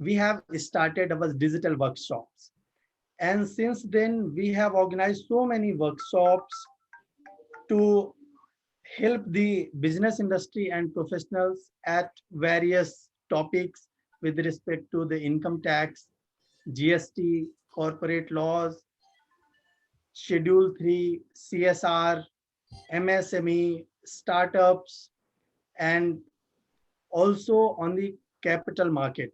we have started our digital workshops. And since then, we have organized so many workshops to help the business industry and professionals at various topics with respect to the income tax, GST, corporate laws, Schedule 3, CSR, MSME, startups, and also on the capital market.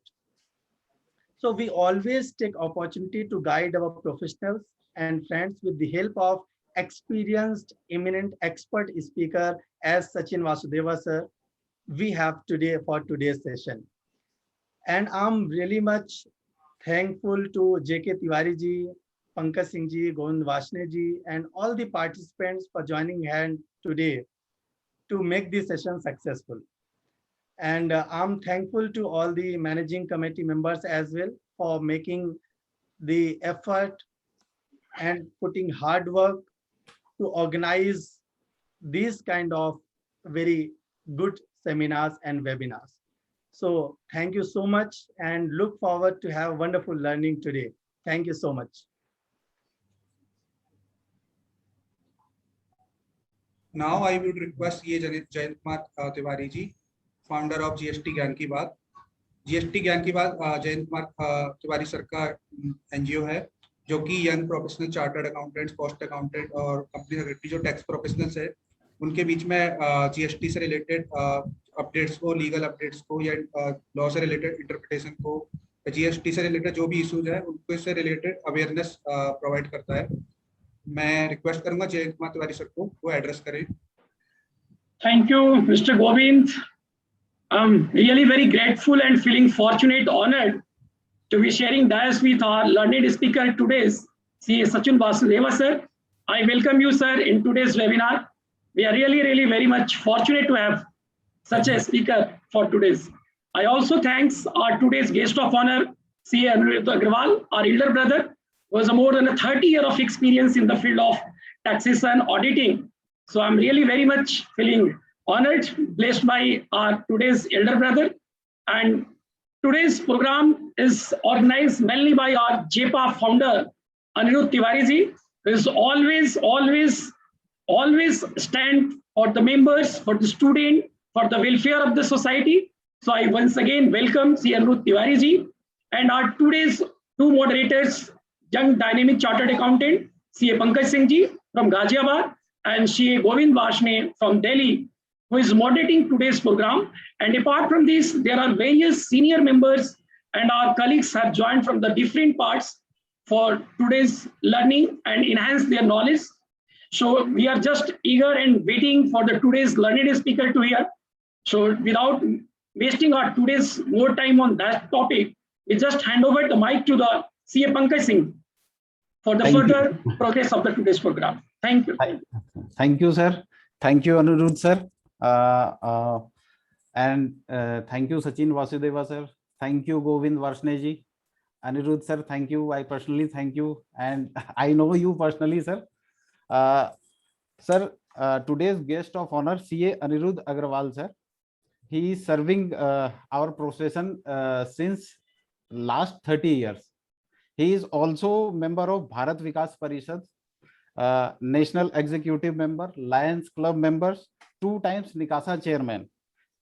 So we always take opportunity to guide our professionals and friends with the help of experienced, eminent expert speaker as Sachin Vasudeva sir we have today for today's session. And I'm really much thankful to J.K. Tiwari ji, Pankaj Singh ji, Govind Vashne ji, and all the participants for joining hand today to make this session successful. And I'm thankful to all the managing committee members as well for making the effort and putting hard work to organize these kind of very good seminars and webinars. So thank you so much and look forward to have wonderful learning today. Thank you so much. Now I would request Jayant Kumar Tiwari ji, founder of GST Gyan Ki Baat. GST Gyan Ki Baat Jayant Kumar Tiwari sir का NGO है जो कि young professional chartered accountants, cost accountant और company secretary जो tax professionals है उनके बीच में GST से रिलेटेड अपडेट्स को, लीगल अपडेट्स को या लॉ से रिलेटेड इंटरप्रिटेशन को, जीएसटी से रिलेटेड जो भी इश्यूज है उनको इससे रिलेटेड अवेयरनेस प्रोवाइड करता है. मैं रिक्वेस्ट करूंगा जयंत कुमार तिवारी सर को वो एड्रेस करें. Thank you, Mr. Govind. I'm really very grateful and feeling fortunate, honored to be sharing dais with our learned speaker today, CA Sachin Vasudeva sir. I welcome you, sir, in today's webinar. We are really very much fortunate to have such a speaker for today's. I also thanks our today's guest of honor, CA Anirudh Agrawal, our elder brother, who has more than 30 years of experience in the field of taxation auditing. So I'm really very much feeling honored, blessed by our today's elder brother. And today's program is organized mainly by our JPA founder, Anirudh Tiwari ji, who is always stand for the members, for the student, for the welfare of the society. So I once again welcome C. Anirudh Tiwari ji and our today's two moderators, young dynamic chartered accountant, CA Pankaj Singh ji from Ghaziabad and CA Govind Vashne from Delhi, who is moderating today's program. And apart from this, there are various senior members and our colleagues have joined from the different parts for today's learning and enhance their knowledge. So we are just eager and waiting for the today's learned speaker to hear. So without wasting our today's more time on that topic, we just hand over the mic to the CA Pankaj Singh for the further progress of the today's program. Thank you. Thank you, sir. Thank you, Anirudh sir. And thank you, Sachin Vasudeva sir. Thank you, Govind Vashne ji. Anirudh sir, thank you. I personally thank you, and I know you personally, sir. Sir, today's guest of honor, CA Anirudh Agrawal sir. He is serving our profession since last 30 years. He is also member of Bharat Vikas Parishad, National Executive Member, Lions Club members, 2 times Nikasa Chairman,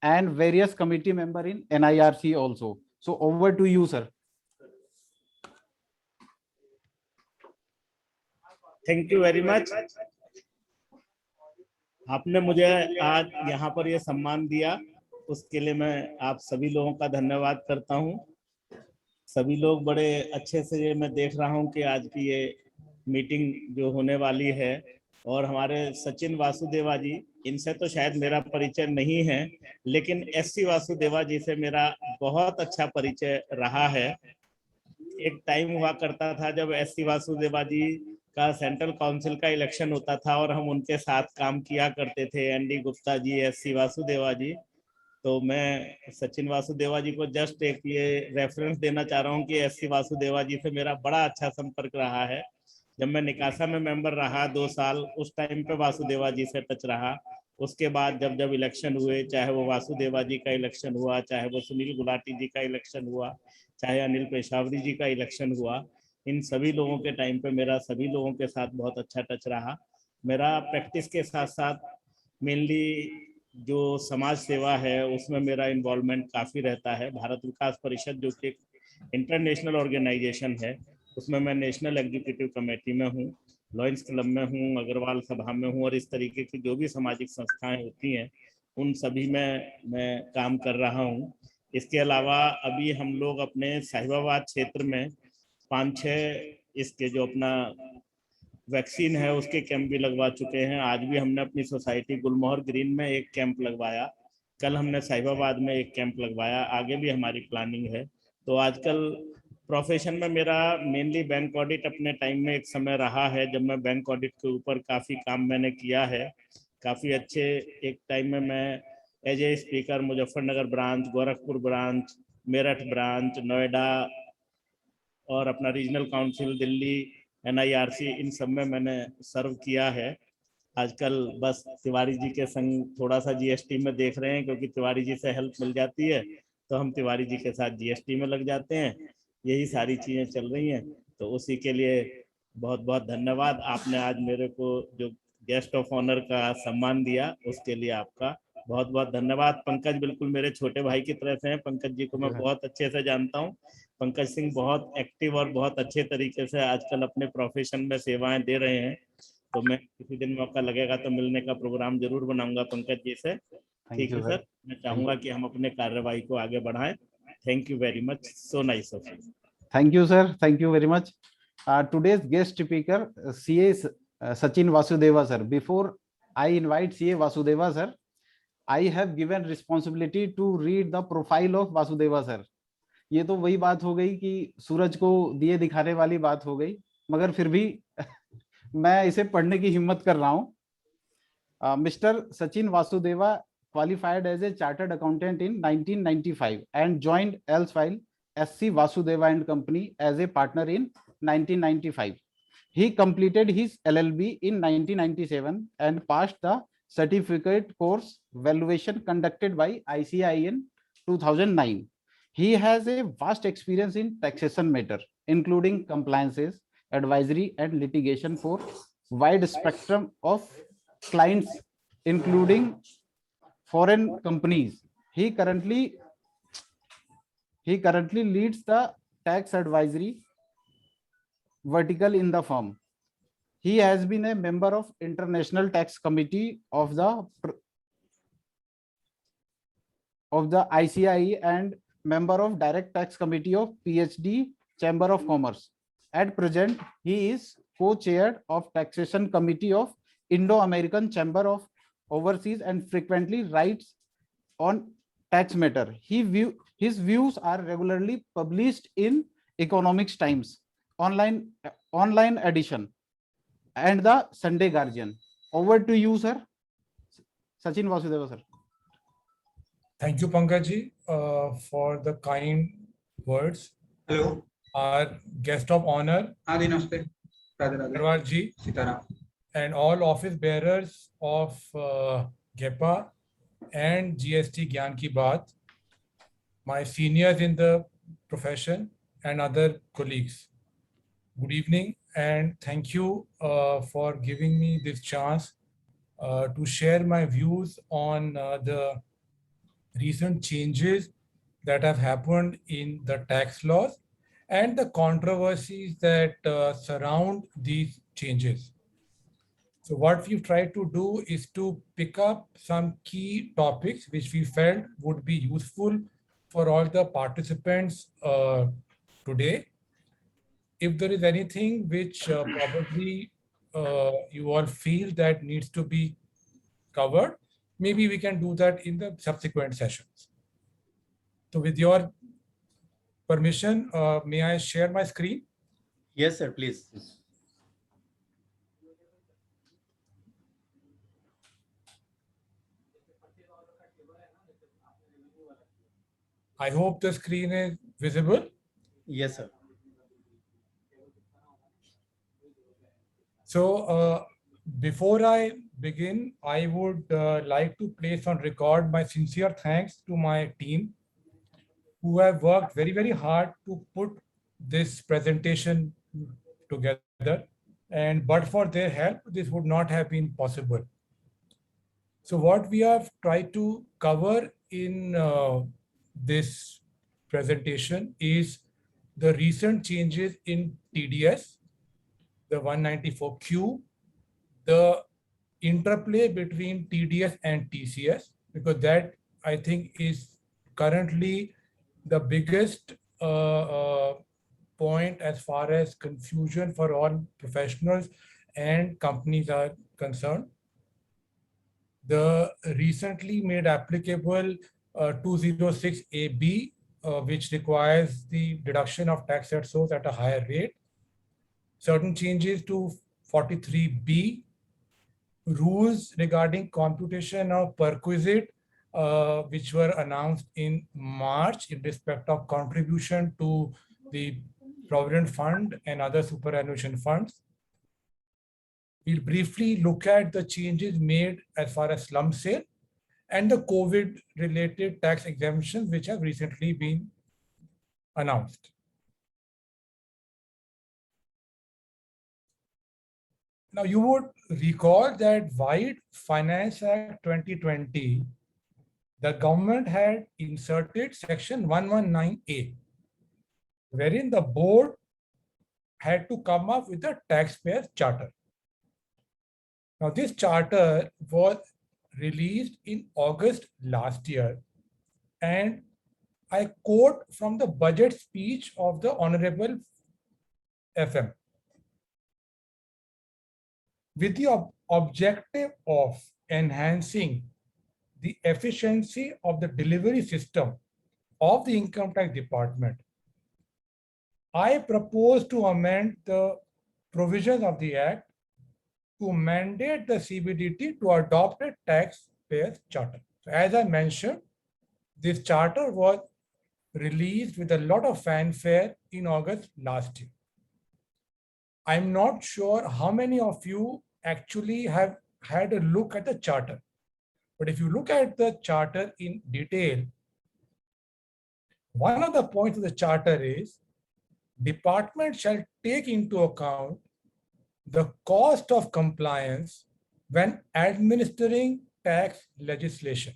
and various committee member in NIRC also. So over to you, sir. Thank you very much. आपने मुझे आज यहाँ पर ये सम्मान दिया, उसके लिए मैं आप सभी लोगों का धन्यवाद करता हूँ. सभी लोग बड़े अच्छे से मैं देख रहा हूँ कि आज की ये मीटिंग जो होने वाली है, और हमारे सचिन वासुदेवा जी, इनसे तो शायद मेरा परिचय नहीं है, लेकिन एससी वासुदेवा जी से मेरा बहुत अच्छा परिचय रहा है. एक टाइम हुआ करता था जब एससी वासुदेवा जी का सेंट्रल काउंसिल का इलेक्शन होता था और हम उनके साथ काम किया करते थे, एनडी गुप्ता जी, एससी वासुदेवा जी. तो मैं सचिन वासुदेवा जी को जस्ट एक ये रेफरेंस देना चाह रहा हूँ कि एससी वासुदेवा जी से मेरा बड़ा अच्छा संपर्क रहा है. जब मैं निकासा में मेंबर रहा 2 साल, उस टाइम पे वासुदेवा जी से टच रहा. उसके बाद जब जब इलेक्शन हुए, चाहे वो वासुदेवा जी का इलेक्शन हुआ, चाहे वो सुनील गुलाटी जी का इलेक्शन हुआ, चाहे अनिल पेशावरी जी का इलेक्शन हुआ, इन सभी लोगों के टाइम पे मेरा सभी लोगों के साथ बहुत अच्छा टच रहा। मेरा प्रैक्टिस के साथ साथ मेनली जो समाज सेवा है उसमें मेरा इन्वॉल्वमेंट काफ़ी रहता है। भारत विकास परिषद जो कि इंटरनेशनल ऑर्गेनाइजेशन है, उसमें मैं नेशनल एग्जीक्यूटिव कमेटी में हूँ, लॉयंस क्लब में हूँ, अग्रवाल सभा में हूँ, और इस तरीके की जो भी सामाजिक संस्थाएं होती हैं उन सभी में मैं काम कर रहा हूँ। इसके अलावा अभी हम लोग अपने साहिबाबाद क्षेत्र में 5-6 इसके जो अपना वैक्सीन है उसके कैंप भी लगवा चुके हैं। आज भी हमने अपनी सोसाइटी गुलमोहर ग्रीन में एक कैंप लगवाया, कल हमने साहिबाबाद में एक कैंप लगवाया, आगे भी हमारी प्लानिंग है। तो आजकल प्रोफेशन में मेरा मेनली बैंक ऑडिट अपने टाइम में एक समय रहा है, जब मैं बैंक ऑडिट के ऊपर काफ़ी काम मैंने किया है। काफ़ी अच्छे एक टाइम में मैं as a speaker Muzaffarnagar branch, Gorakhpur branch, Meerut branch, Noida और अपना रीजनल काउंसिल दिल्ली, NIRC, इन सब में मैंने सर्व किया है। आजकल बस तिवारी जी के संग थोड़ा सा GST में देख रहे हैं, क्योंकि तिवारी जी से हेल्प मिल जाती है तो हम तिवारी जी के साथ GST में लग जाते हैं। यही सारी चीज़ें चल रही हैं। तो उसी के लिए बहुत बहुत धन्यवाद। आपने आज मेरे को जो गेस्ट ऑफ ऑनर का सम्मान दिया उसके लिए आपका बहुत बहुत धन्यवाद। पंकज बिल्कुल मेरे छोटे भाई की तरह से हैं। पंकज जी को मैं बहुत अच्छे से जानता हूँ। पंकज सिंह बहुत एक्टिव और बहुत अच्छे तरीके से आजकल अपने प्रोफेशन में सेवाएं दे रहे हैं। तो मैं किसी दिन मौका लगेगा तो मिलने का प्रोग्राम जरूर बनाऊंगा पंकज जी से। ठीक है सर, मैं चाहूंगा कि हम अपने कार्यवाही को आगे बढ़ाएं। Thank you very much, so nice of you. Thank you, sir. Thank you very much. Today's guest speaker, CA Sachin Vasudeva, sir. Before I invite CA Vasudeva, sir, I have given responsibility to read the profile of Vasudeva, sir. ये तो वही बात हो गई कि सूरज को दिए दिखाने वाली बात हो गई, मगर फिर भी मैं इसे पढ़ने की हिम्मत कर रहा हूँ। Mister Sachin Vasudeva qualified as a chartered accountant in 1995 and joined Elsewhile SC Vasudeva and Company as a partner in 1995. He completed his LLB in 1997 and passed the certificate course valuation conducted by ICAI in 2009. He has a vast experience in taxation matter, including compliances, advisory, and litigation for wide spectrum of clients, including foreign companies. He currently leads the tax advisory vertical in the firm. He has been a member of International Tax Committee of the ICAI and member of Direct Tax Committee of PhD Chamber of Commerce. At present, he is co-chair of Taxation Committee of Indo-American Chamber of Overseas and frequently writes on tax matter. His views are regularly published in Economics Times, online edition, and the Sunday Guardian. Over to you, sir. Sachin Vasudeva, sir. Thank you, Pankaj, for the kind words. Hello, Our guest of honor, हाँ जी, नमस्ते, Radhe Radhe, Agarwal ji, Sitaram, and all office bearers of GEPA and GST Gyan Ki Baat, my seniors in the profession and other colleagues. Good evening and thank you for giving me this chance to share my views on the recent changes that have happened in the tax laws and the controversies that surround these changes. So what we've tried to do is to pick up some key topics which we felt would be useful for all the participants today. If there is anything which probably you all feel that needs to be covered, maybe we can do that in the subsequent sessions. So with your permission, may I share my screen? Yes, sir, please. I hope the screen is visible. Yes, sir. So before I begin, I would like to place on record my sincere thanks to my team who have worked very, very hard to put this presentation together. And but for their help, this would not have been possible. So what we have tried to cover in this presentation is the recent changes in TDS, the 194Q, the interplay between TDS and TCS, because that I think is currently the biggest point as far as confusion for all professionals and companies are concerned. The recently made applicable 206AB, which requires the deduction of tax at source at a higher rate. Certain changes to 43B, rules regarding computation of perquisite, which were announced in March in respect of contribution to the Provident Fund and other superannuation funds. We'll briefly look at the changes made as far as slum sale and the COVID-related tax exemptions which have recently been announced. Now, you would recall that White Finance Act 2020, the government had inserted section 119A, wherein the board had to come up with a taxpayer's charter. Now, this charter was released in August last year, and I quote from the budget speech of the Honorable FM. With the objective of enhancing the efficiency of the delivery system of the Income Tax Department, I propose to amend the provisions of the Act to mandate the CBDT to adopt a taxpayers charter. So as I mentioned, this charter was released with a lot of fanfare in August last year. I'm not sure how many of you actually have had a look at the charter. But if you look at the charter in detail, one of the points of the charter is department shall take into account the cost of compliance when administering tax legislation.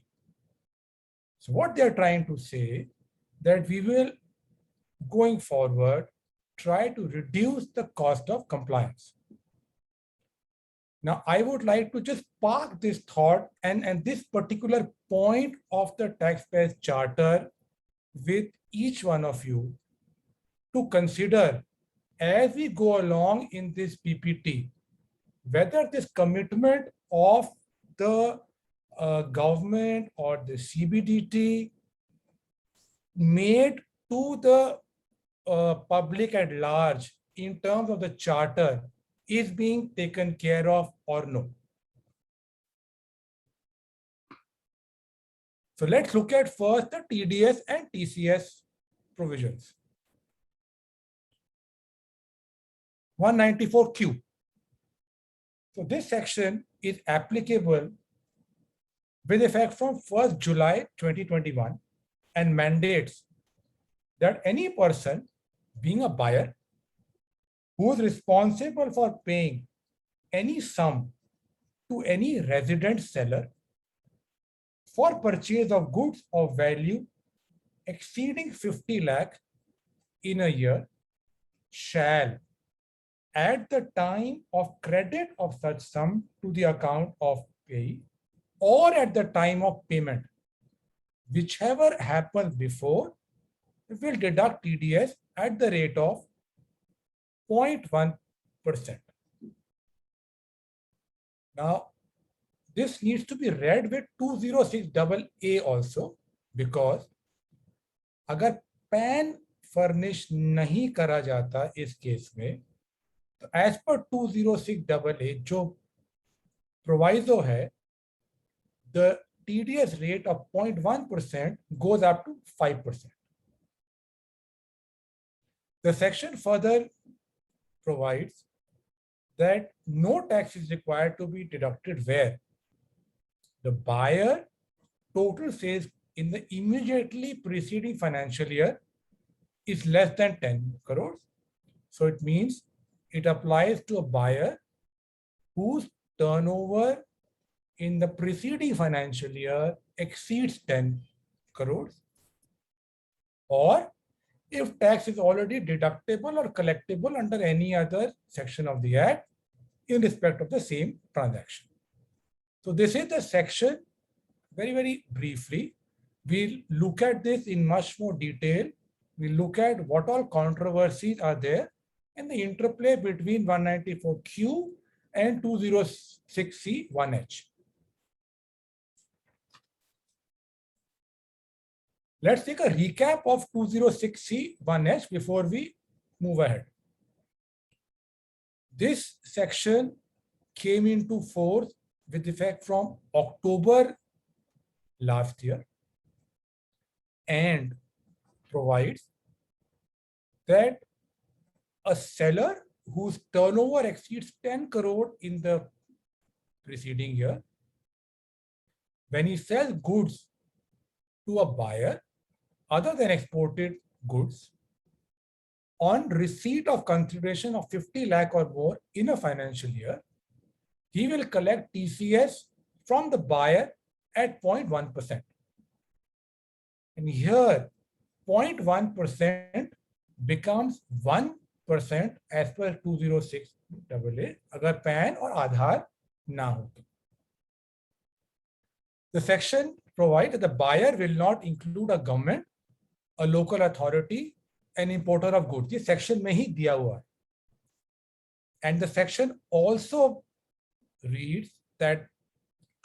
So what they're trying to say that we will, going forward, try to reduce the cost of compliance. Now, I would like to just park this thought and this particular point of the taxpayers charter with each one of you to consider as we go along in this PPT, whether this commitment of the government or the CBDT made to the public at large in terms of the charter is being taken care of or no. So let's look at first the TDS and TCS provisions. 194Q. So this section is applicable with effect from 1st July 2021 and mandates that any person being a buyer who is responsible for paying any sum to any resident seller for purchase of goods of value exceeding 50 lakh in a year shall, at the time of credit of such sum to the account of payee or at the time of payment, whichever happens before, will deduct TDS at the rate of 0.1%. Now, this needs to be read with 206AA also, because अगर PAN furnish नहीं करा जाता इस case में, तो as per 206AA जो proviso है, the TDS rate of 0.1% goes up to 5%. The section further provides that no tax is required to be deducted where the buyer total sales in the immediately preceding financial year is less than 10 crores. So it means it applies to a buyer whose turnover in the preceding financial year exceeds 10 crores, or if tax is already deductible or collectible under any other section of the Act in respect of the same transaction. So this is the section. Very, very briefly, we'll look at this in much more detail. We'll look at what all controversies are there and the interplay between 194Q and 206C1H. Let's take a recap of 206C1H before we move ahead. This section came into force with effect from October last year and provides that a seller whose turnover exceeds 10 crore in the preceding year, when he sells goods to a buyer other than exported goods, on receipt of consideration of 50 lakh or more in a financial year, he will collect TCS from the buyer at 0.1%. And here 0.1% becomes 1% as per 206AA अगर PAN और आधार ना हो तो. The section provides that the buyer will not include a government, a local authority, an importer of goods. ये section में ही दिया हुआ है. And the section also reads that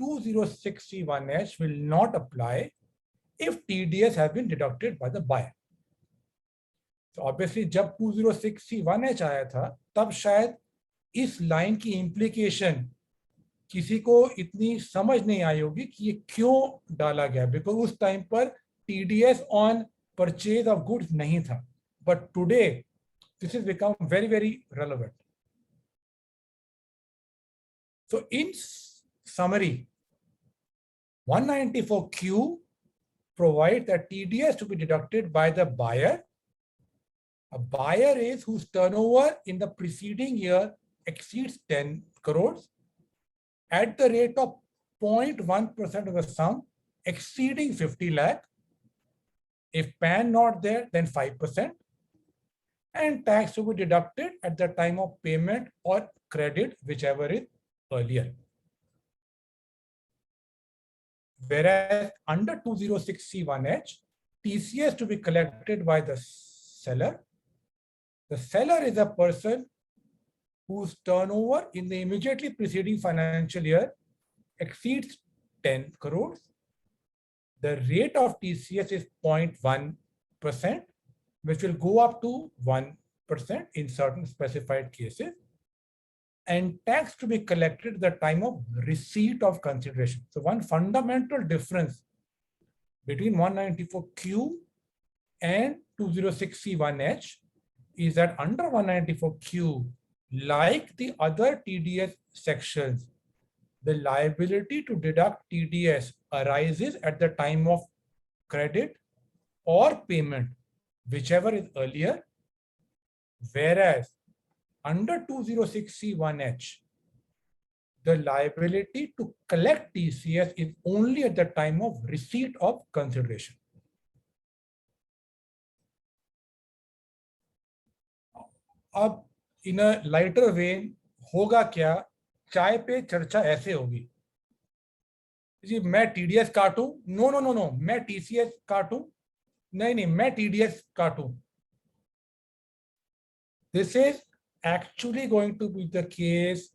206C1H will not apply if TDS has been deducted by the buyer. So obviously जब 206C1H आया था तब शायद इस लाइन की implication किसी को इतनी समझ नहीं आई होगी कि ये क्यों डाला गया, बिकॉज उस टाइम पर TDS on purchase of goods नहीं था. But today this has become very, very relevant. So in summary, 194Q provides that TDS to be deducted by the buyer. A buyer is whose turnover in the preceding year exceeds 10 crores at the rate of 0.1% of the sum exceeding 50 lakh. If PAN not there, then 5%. And tax to be deducted at the time of payment or credit, whichever is earlier. Whereas under 206C1H, TCS to be collected by the seller. The seller is a person whose turnover in the immediately preceding financial year exceeds 10 crores. The rate of TCS is 0.1%, which will go up to 1% in certain specified cases. And tax to be collected at the time of receipt of consideration. So one fundamental difference between 194Q and 206C1H is that under 194Q, like the other TDS sections, the liability to deduct TDS arises at the time of credit or payment, whichever is earlier, whereas under 206C1H, the liability to collect TCS is only at the time of receipt of consideration. अब in a lighter vein, होगा क्या, चाय पे चर्चा ऐसे होगी जी, मैं TDS काटूं, no, मैं TCS काटूं, नहीं, मैं TDS काटूं. This is actually going to be the case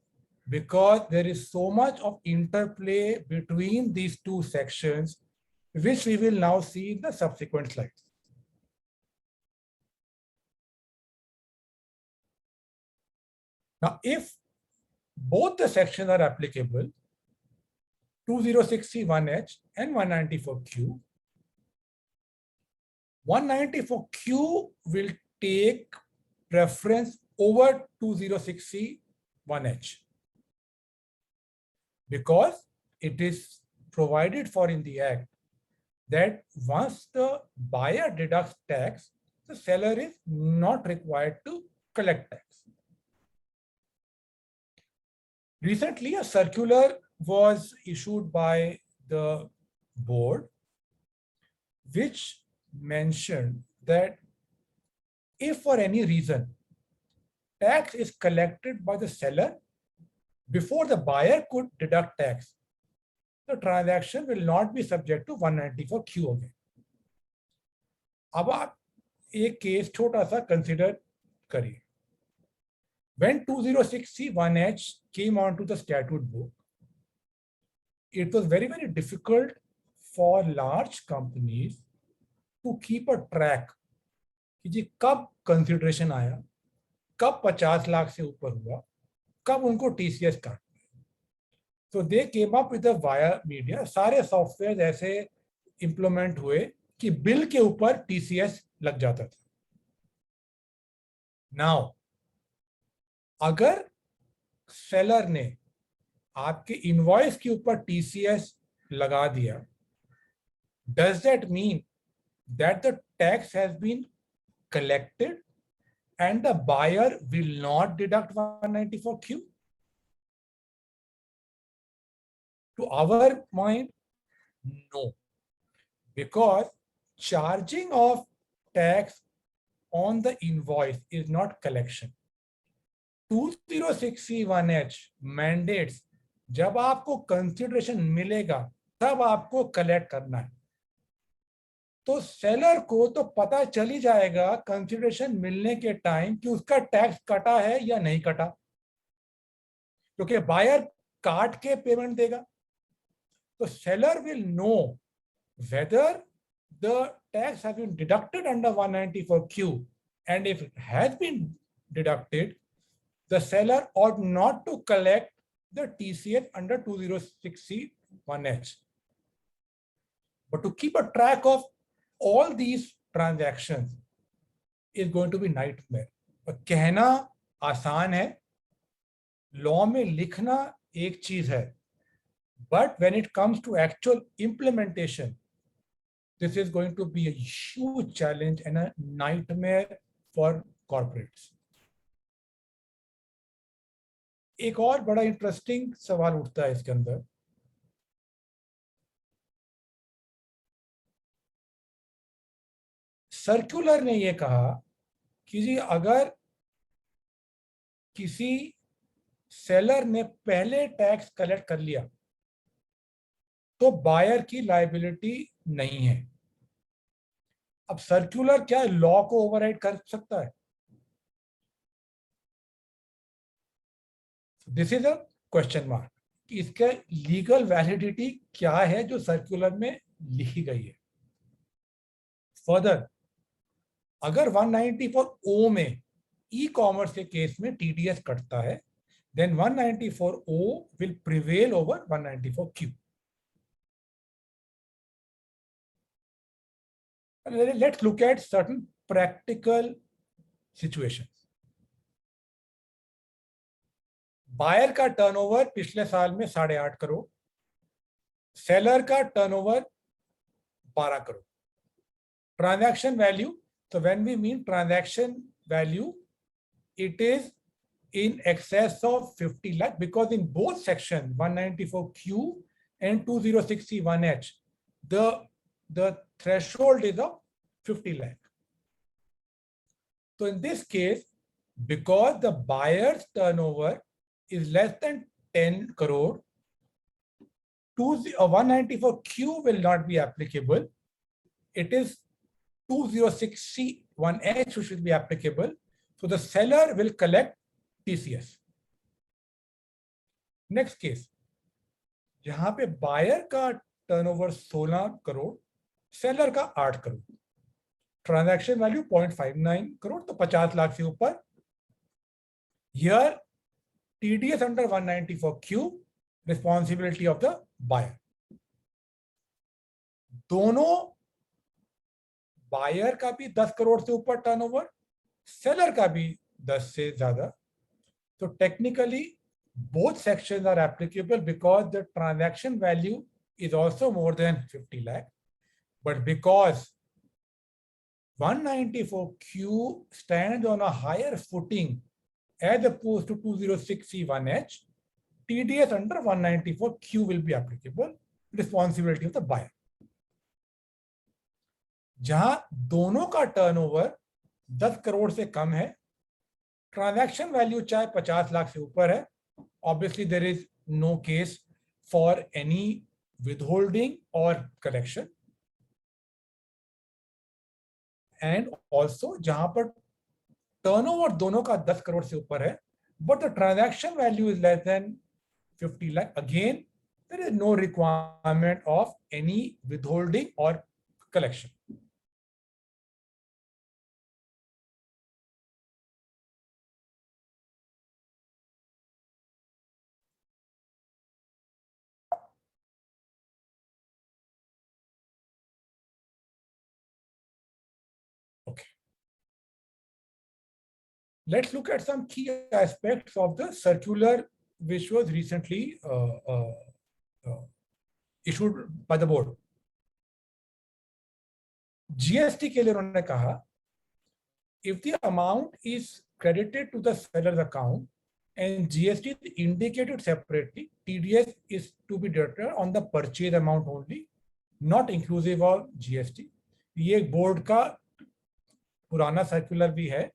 because there is so much of interplay between these two sections, which we will now see in the subsequent slides. Now, if both the sections are applicable, 206C1H and 194Q, 194Q will take preference over 206C 1H, because it is provided for in the Act that once the buyer deducts tax, the seller is not required to collect tax. Recently, a circular was issued by the board, which mentioned that if for any reason tax is collected by the seller before the buyer could deduct tax, the transaction will not be subject to 194Q again. अब आप एक case छोटा सा consider करिए. When 206C1H came onto the statute book, it was very, very difficult for large companies to keep a track कि जी कब consideration आया, कब 50 लाख से ऊपर हुआ, कब उनको टीसीएस काटना है. So they came up with a via media, सारे सॉफ्टवेयर ऐसे इंप्लीमेंट हुए कि बिल के ऊपर टीसीएस लग जाता था. नाउ अगर सेलर ने आपके इनवॉइस के ऊपर टीसीएस लगा दिया, does that mean that the tax has been collected and the buyer will not deduct 194Q? To our mind, no, because charging of tax on the invoice is not collection. 206C1H mandates जब आपको consideration मिलेगा तब आपको collect करना है. तो seller को तो पता चल ही जाएगा कंसिडरेशन मिलने के टाइम कि उसका टैक्स कटा है या नहीं कटा, क्योंकि बायर काट के पेमेंट देगा. तो seller will know whether the tax has been deducted under 194Q, and if it has been deducted, the seller ought not to collect the TCS under 206C1H. But to keep a track of all these transactions is going to be nightmare. कहना आसान है, law में लिखना एक चीज है, but when it comes to actual implementation, this is going to be a huge challenge and a nightmare for corporates. एक और बड़ा इंटरेस्टिंग सवाल उठता है इसके अंदर. सर्कुलर ने ये कहा कि जी अगर किसी सेलर ने पहले टैक्स कलेक्ट कर लिया तो बायर की लायबिलिटी नहीं है. अब सर्कुलर क्या लॉ को ओवरराइड कर सकता है? This is a question mark कि इसका लीगल वैलिडिटी क्या है जो सर्कुलर में लिखी गई है. फर्दर, अगर 194O में ई कॉमर्स के केस में टीडीएस कटता है, then 194O will prevail over 194Q. Let's look at certain practical situations. Buyer का टर्नओवर पिछले साल में 8.5 करोड़, सेलर का turnover 12 crore. Transaction value, so when we mean transaction value, it is in excess of 50 lakh because in both sections 194Q and 206C1H, the threshold is of 50 lakh. So in this case, because the buyer's turnover is less than 10 crore, 194Q will not be applicable. It is 206C1H which will be applicable. So the seller will collect TCS. Next case, जहां पे buyer का turnover 16 crore, seller का 8 crore, transaction value 0.59 crore, तो 50 लाख से ऊपर. Here TDS under 194Q, responsibility of the buyer. दोनों buyer का भी 10 करोड़ से ऊपर टर्नओवर, सेलर का भी 10 से ज्यादा. So technically, both sections are applicable because the transaction value is also more than 50 lakh. But because 194Q stands on a higher footing as opposed to 206C1H, TDS under 194Q will be applicable, responsibility of the buyer. जहां दोनों का turnover 10 crore से कम है, transaction value चाहे 50 लाख से ऊपर है, obviously there is no case for any withholding or collection. And also जहां पर टर्नओवर दोनों का 10 करोड़ से ऊपर है, but the transaction value is less than 50 lakh, again there is no requirement of any withholding or collection. Okay. Let's look at some key aspects of the circular which was recently issued by the board. GST के लिए उन्होंने कहा, if the amount is credited to the seller's account and GST is indicated separately, TDS is to be deducted on the purchase amount only, not inclusive of GST. ये एक board का पुराना circular भी है,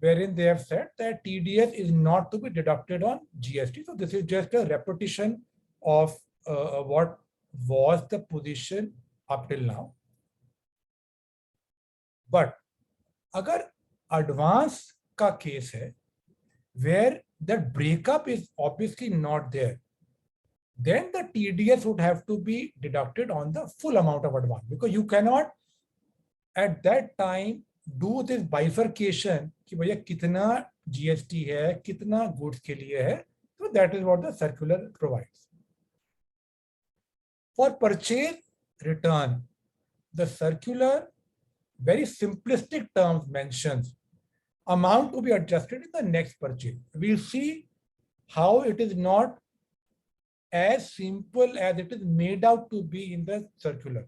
wherein they have said that TDS is not to be deducted on GST. So this is just a repetition of what was the position up till now. But अगर advance का case है, where that breakup is obviously not there, then the TDS would have to be deducted on the full amount of advance, because you cannot at that time do this bifurcation कि भैया कितना GST है, कितना goods के लिए है. So that is what the circular provides. For purchase return, the circular very simplistic terms mentions amount to be adjusted in the next purchase. We'll see how it is not as simple as it is made out to be in the circular.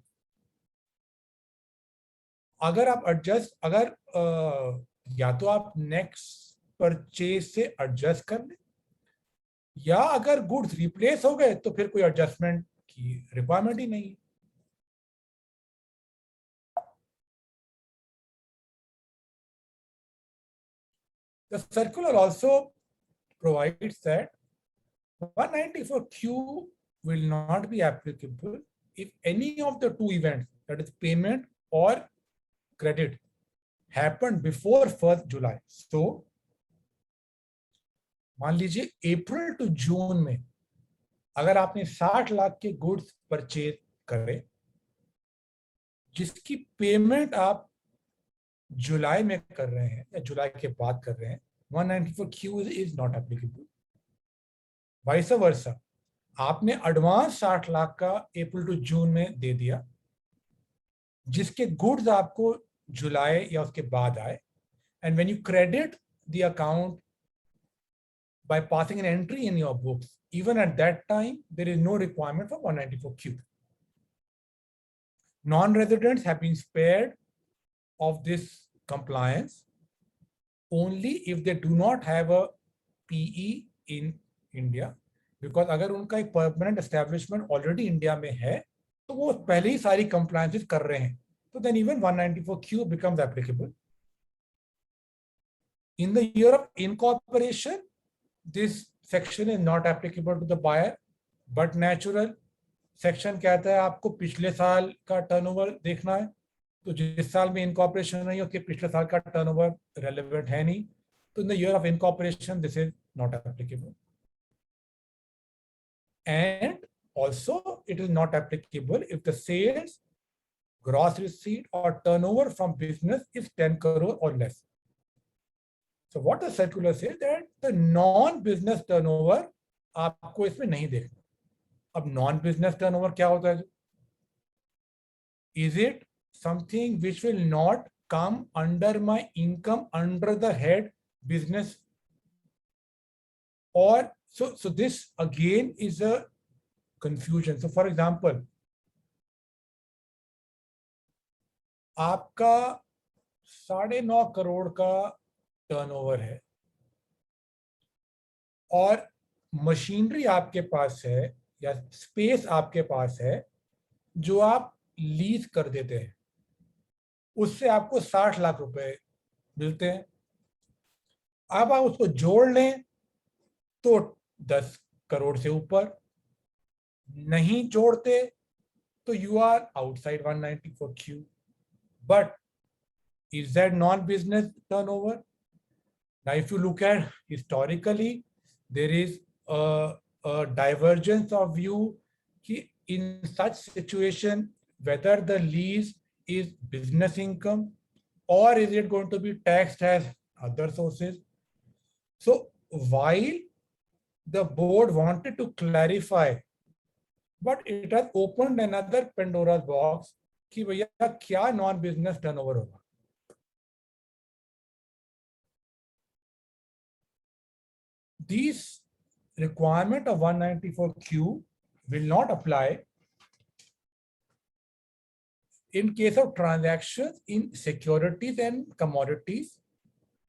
अगर आप adjust, अगर या तो आप next purchase से adjust कर ले, या अगर गुड्स रिप्लेस हो गए तो फिर कोई एडजस्टमेंट की रिक्वायरमेंट ही नहीं है. The circular also provides that 194Q will not be applicable if any of the two events, that is payment or credit, happened before 1st July. So मान लीजिए अप्रैल टू जून में अगर आपने 60 लाख के गुड्स परचेज करे, जिसकी पेमेंट आप जुलाई में कर रहे हैं या जुलाई के बाद कर रहे हैं, 194Q is not applicable. Vice versa, आपने एडवांस 60 लाख का अप्रैल टू जून में दे दिया, जिसके गुड्स आपको जुलाई या उसके बाद आए, and when you credit the account by passing an entry in your books, even at that time there is no requirement for 194Q. Non-residents have been spared of this compliance only if they do not have a PE in India, because अगर उनका एक permanent establishment already India में है तो वो पहले ही सारी compliances कर रहे हैं, so then even 194Q becomes applicable. In the year of incorporation, this section is not applicable to the buyer, but natural section कहता है आपको पिछले साल का टर्नओवर देखना है, तो जिस साल में इनकॉर्पोरेशन नहीं हो कि पिछले साल का टर्नओवर रेलेवेंट है नहीं, तो in the year of incorporation this is not applicable. And also it is not applicable if the sales, gross receipt or turnover from business is 10 crore or less. So what the circular says that the non-business turnover आपको इसमें नहीं देखना. अब non-business turnover क्या होता है? Is it something which will not come under my income under the head business Or so this again is a confusion. So for example, आपका 9.5 करोड़ का टर्नओवर है और मशीनरी आपके पास है या स्पेस आपके पास है जो आप लीज कर देते हैं, उससे आपको 60 लाख रुपए मिलते हैं। अब आप उसको जोड़ लें तो 10 करोड़ से ऊपर, नहीं जोड़ते तो you are outside 194Q. But is that non-business turnover? Now, if you look at historically, there is a divergence of view कि in such situation, whether the lease is business income or is it going to be taxed as other sources. So while the board wanted to clarify, but it has opened another Pandora's box कि भैया क्या non business turnover होगा। These requirement of 194Q will not apply in case of transactions in securities and commodities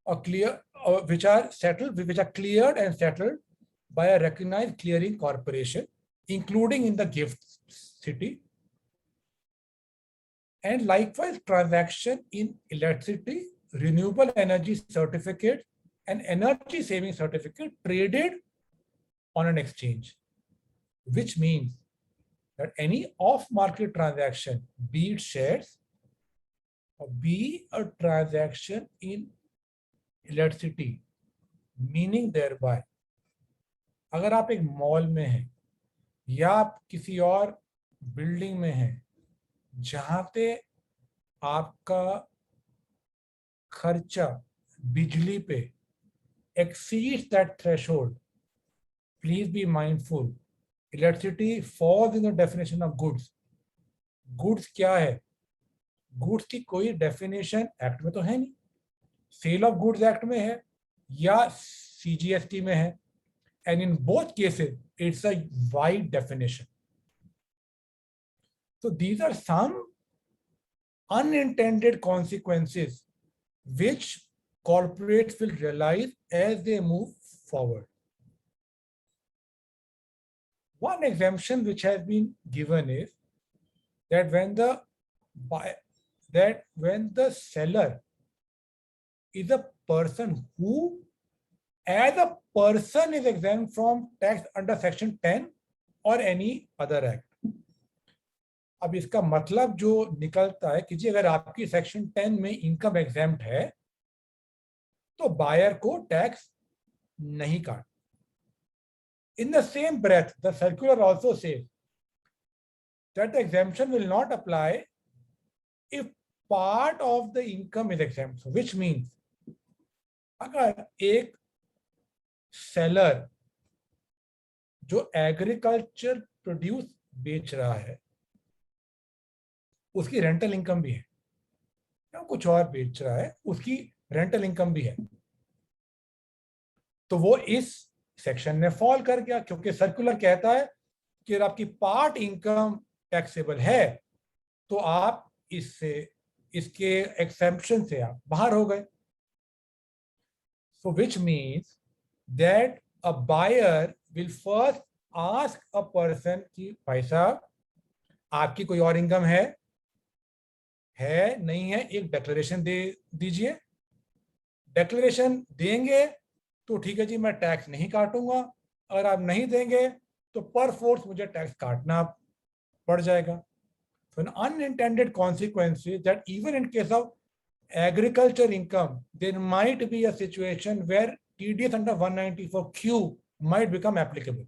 or which are cleared and settled by a recognized clearing corporation, including in the gift city. And likewise, transaction in electricity, renewable energy certificate, and energy saving certificate traded on an exchange, which means that any off-market transaction, be it shares or be a transaction in electricity, meaning thereby, अगर आप एक mall में हैं या आप किसी और building में हैं जहां पे आपका खर्चा बिजली पे exceeds that threshold, please be mindful. Electricity falls in the definition of goods. Goods क्या है? Goods की कोई definition एक्ट में तो है नहीं, सेल ऑफ गुड्स एक्ट में है या CGST में है, and in both cases it's a wide definition. So these are some unintended consequences which corporates will realize as they move forward. One exemption which has been given is that when the seller is a person who as a person is exempt from tax under section 10 or any other act. अब इसका मतलब जो निकलता है कि जी अगर आपकी section 10 में इनकम एग्जेम्प्ट है तो बायर को टैक्स नहीं काट। In the same breath, the circular also says that the exemption will not apply if part of the income is exempt. So which means अगर एक सेलर जो एग्रीकल्चर प्रोड्यूस बेच रहा है उसकी रेंटल इनकम भी है या कुछ और बेच रहा है उसकी रेंटल इनकम भी है, तो वो इस सेक्शन में फॉल कर गया क्योंकि सर्कुलर कहता है कि अगर आपकी पार्ट इनकम टैक्सेबल है तो आप इसके एक्सेम्पशन से आप बाहर हो गए। So which means that a buyer will first ask a person कि भाई साहब आपकी कोई और इनकम है नहीं है, एक डिक्लेरेशन दे दीजिए। डिक्लेरेशन देंगे तो ठीक है जी मैं टैक्स नहीं काटूंगा, अगर आप नहीं देंगे तो पर फोर्स मुझे टैक्स काटना पड़ जाएगा। So an unintended consequence is that even in case of agriculture income, there might be a situation where TDS under 194Q might become applicable.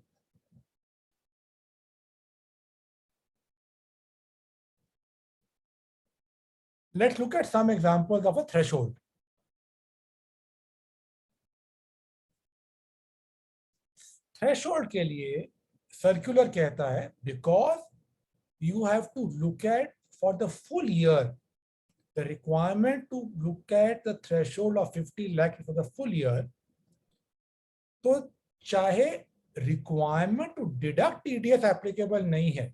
Let's look at some examples of a threshold. Threshold के लिए circular कहता है because you have to look at for the full year, the requirement to look at the threshold of 50 lakh for the full year. So चाहे requirement to deduct TDS applicable नहीं है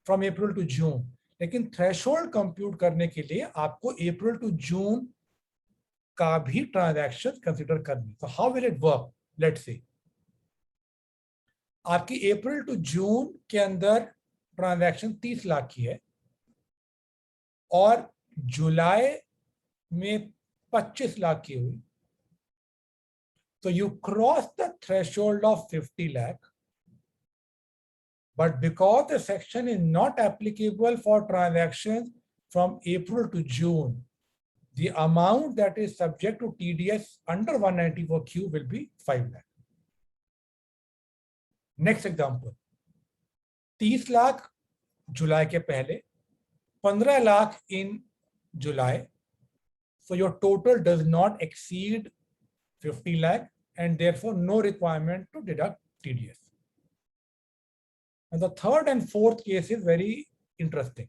from April to जून, लेकिन threshold compute करने के लिए आपको अप्रैल to जून का भी ट्रांजैक्शन कंसीडर करनी। तो how will it work? Let's see, आपकी अप्रैल टू जून के अंदर ट्रांजैक्शन 30 लाख की है और जुलाई में 25 लाख की हुई, तो you cross the threshold of 50 lakh. But because the section is not applicable for transactions from April to June, the amount that is subject to TDS under 194Q will be 5 lakh. Next example, 30 lakh जुलाई के पहले, 15 lakh in July. So your total does not exceed 50 lakh and therefore no requirement to deduct TDS. And the third and fourth case is very interesting.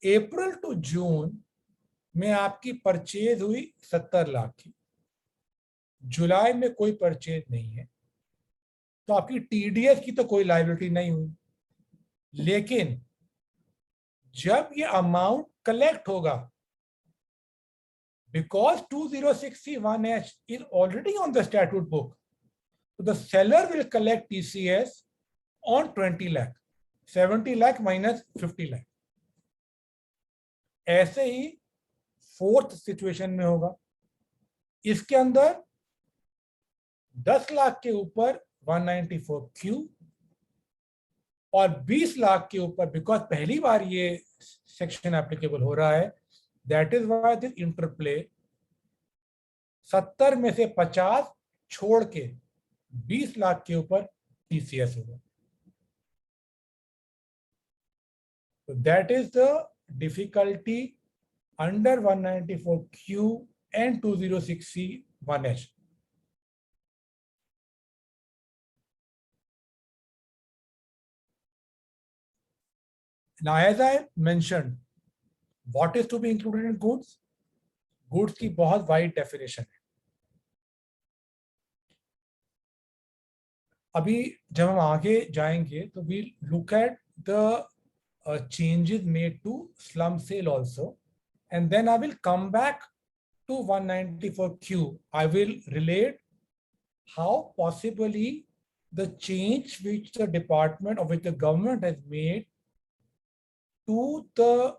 April to June में आपकी purchase हुई 70 लाख की, जुलाई में कोई purchase नहीं है, तो आपकी टीडीएस की तो कोई लायबिलिटी नहीं हुई। लेकिन जब ये अमाउंट कलेक्ट होगा, because 2061H is already on the statute book, so the seller will collect TCS on 20 lakh, 70 lakh minus 50 lakh. ऐसे ही फोर्थ सिचुएशन में होगा, इसके अंदर 10 लाख के ऊपर 194Q और 20 लाख के ऊपर, बिकॉज पहली बार ये सेक्शन एप्लीकेबल हो रहा है, that is why this interplay, 70 में से 50 छोड़ के 20 लाख के ऊपर टीसीएस होगा। So that is the difficulty under 194Q and 206C1H. Now, as I mentioned, what is to be included in goods? Goods की बहुत wide definition है। अभी जब हम आगे जाएंगे तो we look at the changes made to slum sale also, and then I will come back to 194Q. I will relate how possibly the change which the department or which the government has made to the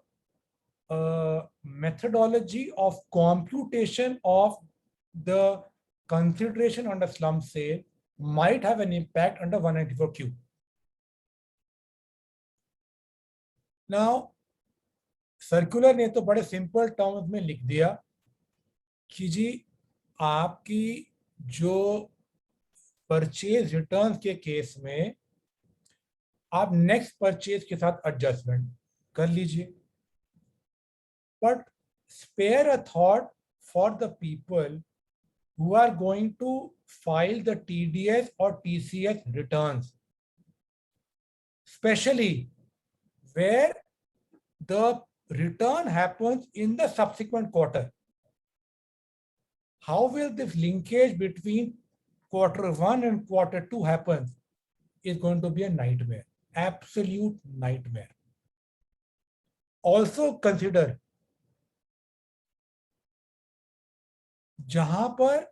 methodology of computation of the consideration under slum sale might have an impact under 194Q. Now, circular ने तो बड़े simple terms में लिख दिया कि जी आपकी जो purchase return के केस में आप नेक्स्ट परचेज के साथ एडजस्टमेंट कर लीजिए, but spare a thought for the people who are going to file the TDS or TCS returns, especially where the return happens in the subsequent quarter. How will this linkage between Q1 and Q2 happen is going to be a nightmare, absolute nightmare. Also consider जहां पर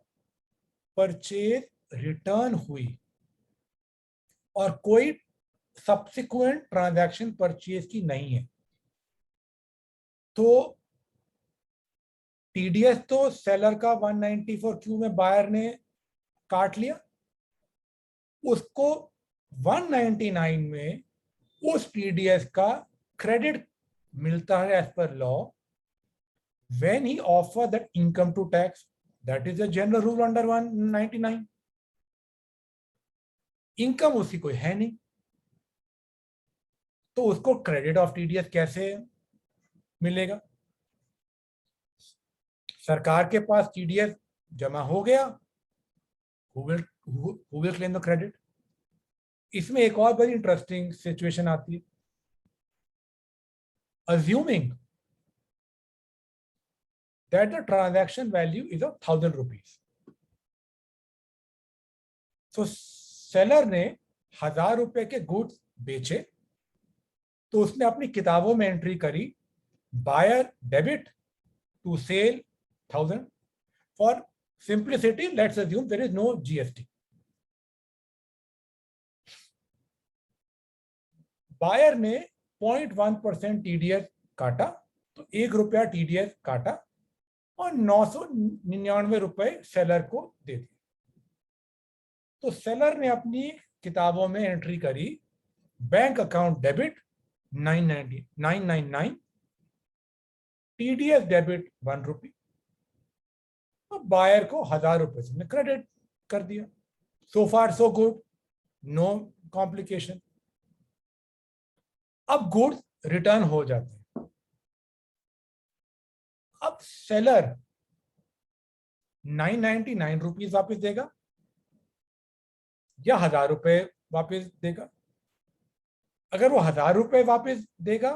purchase return हुई और कोई subsequent transaction purchase की नहीं है, तो TDS तो सेलर का 194Q में बायर ने काट लिया, उसको 199 में उस टीडीएस का क्रेडिट मिलता है as per law when he offers that income to tax. That is a general rule under 199. Income उसकी कोई है नहीं, तो उसको क्रेडिट ऑफ टीडीएस कैसे मिलेगा? सरकार के पास टीडीएस जमा हो गया, who will claim the credit? इसमें एक और बड़ी इंटरेस्टिंग सिचुएशन आती है। Assuming that the transaction value is of 1,000 rupees. So seller ने 1000 रुपए के गुड्स बेचे, तो उसने अपनी किताबों में एंट्री करी buyer debit to sale 1000. For simplicity let's assume there is no GST. Buyer ने 0.1% टीडीएस काटा, तो 1 रुपया टीडीएस काटा और 999 रुपए सेलर को दे दिए. तो सेलर ने अपनी किताबों में एंट्री करी bank account debit 999, TDS debit 1 रुपी. तो बायर को 1000 रुपए से क्रेडिट कर दिया. सो फार सो गुड, नो कॉम्प्लिकेशन. अब गुड्स रिटर्न हो जाते हैं. अब सेलर 999 रुपीज वापस देगा या 1000 रुपए वापस देगा. अगर वो 1000 रुपए वापस देगा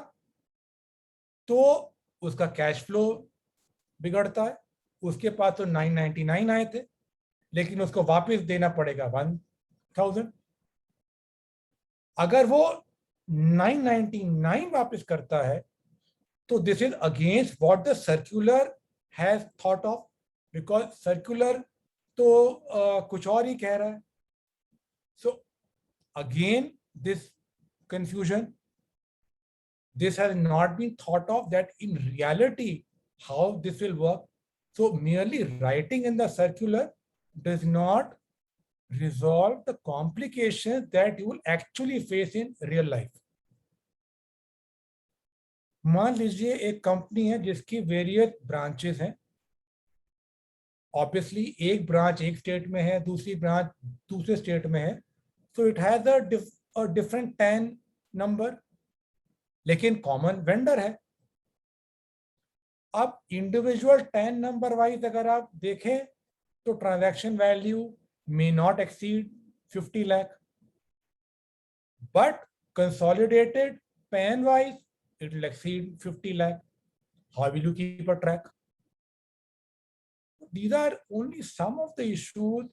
तो उसका कैश फ्लो बिगड़ता है. उसके पास तो 999 आए थे, लेकिन उसको वापस देना पड़ेगा 1000. अगर वो 999 वापस करता है तो this is against what the circular has thought of, because circular तो कुछ और ही कह रहा है. So again this confusion, this has not been thought of that in reality how this will work. So merely writing in the circular does not resolve the complications that you will actually face in real life. मान लीजिए एक company है जिसकी various branches हैं. Obviously एक branch एक state में है, दूसरी ब्रांच दूसरे स्टेट में है, so it has a different tan number, लेकिन कॉमन वेंडर है. अब इंडिविजुअल टैन नंबर वाइज अगर आप देखें तो transaction value may not exceed 50 lakh, but consolidated pan wise it will exceed 50 lakh. How will you keep a track? These are only some of the issues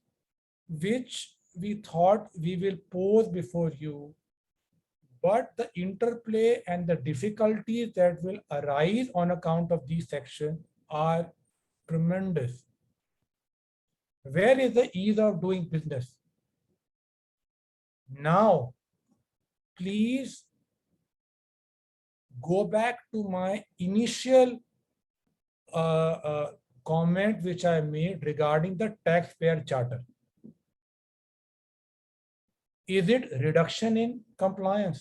which we thought we will pose before you, but the interplay and the difficulties that will arise on account of these sections are tremendous. Where is the ease of doing business? Now, please go back to my initial comment which I made regarding the taxpayer charter. Is it reduction in compliance?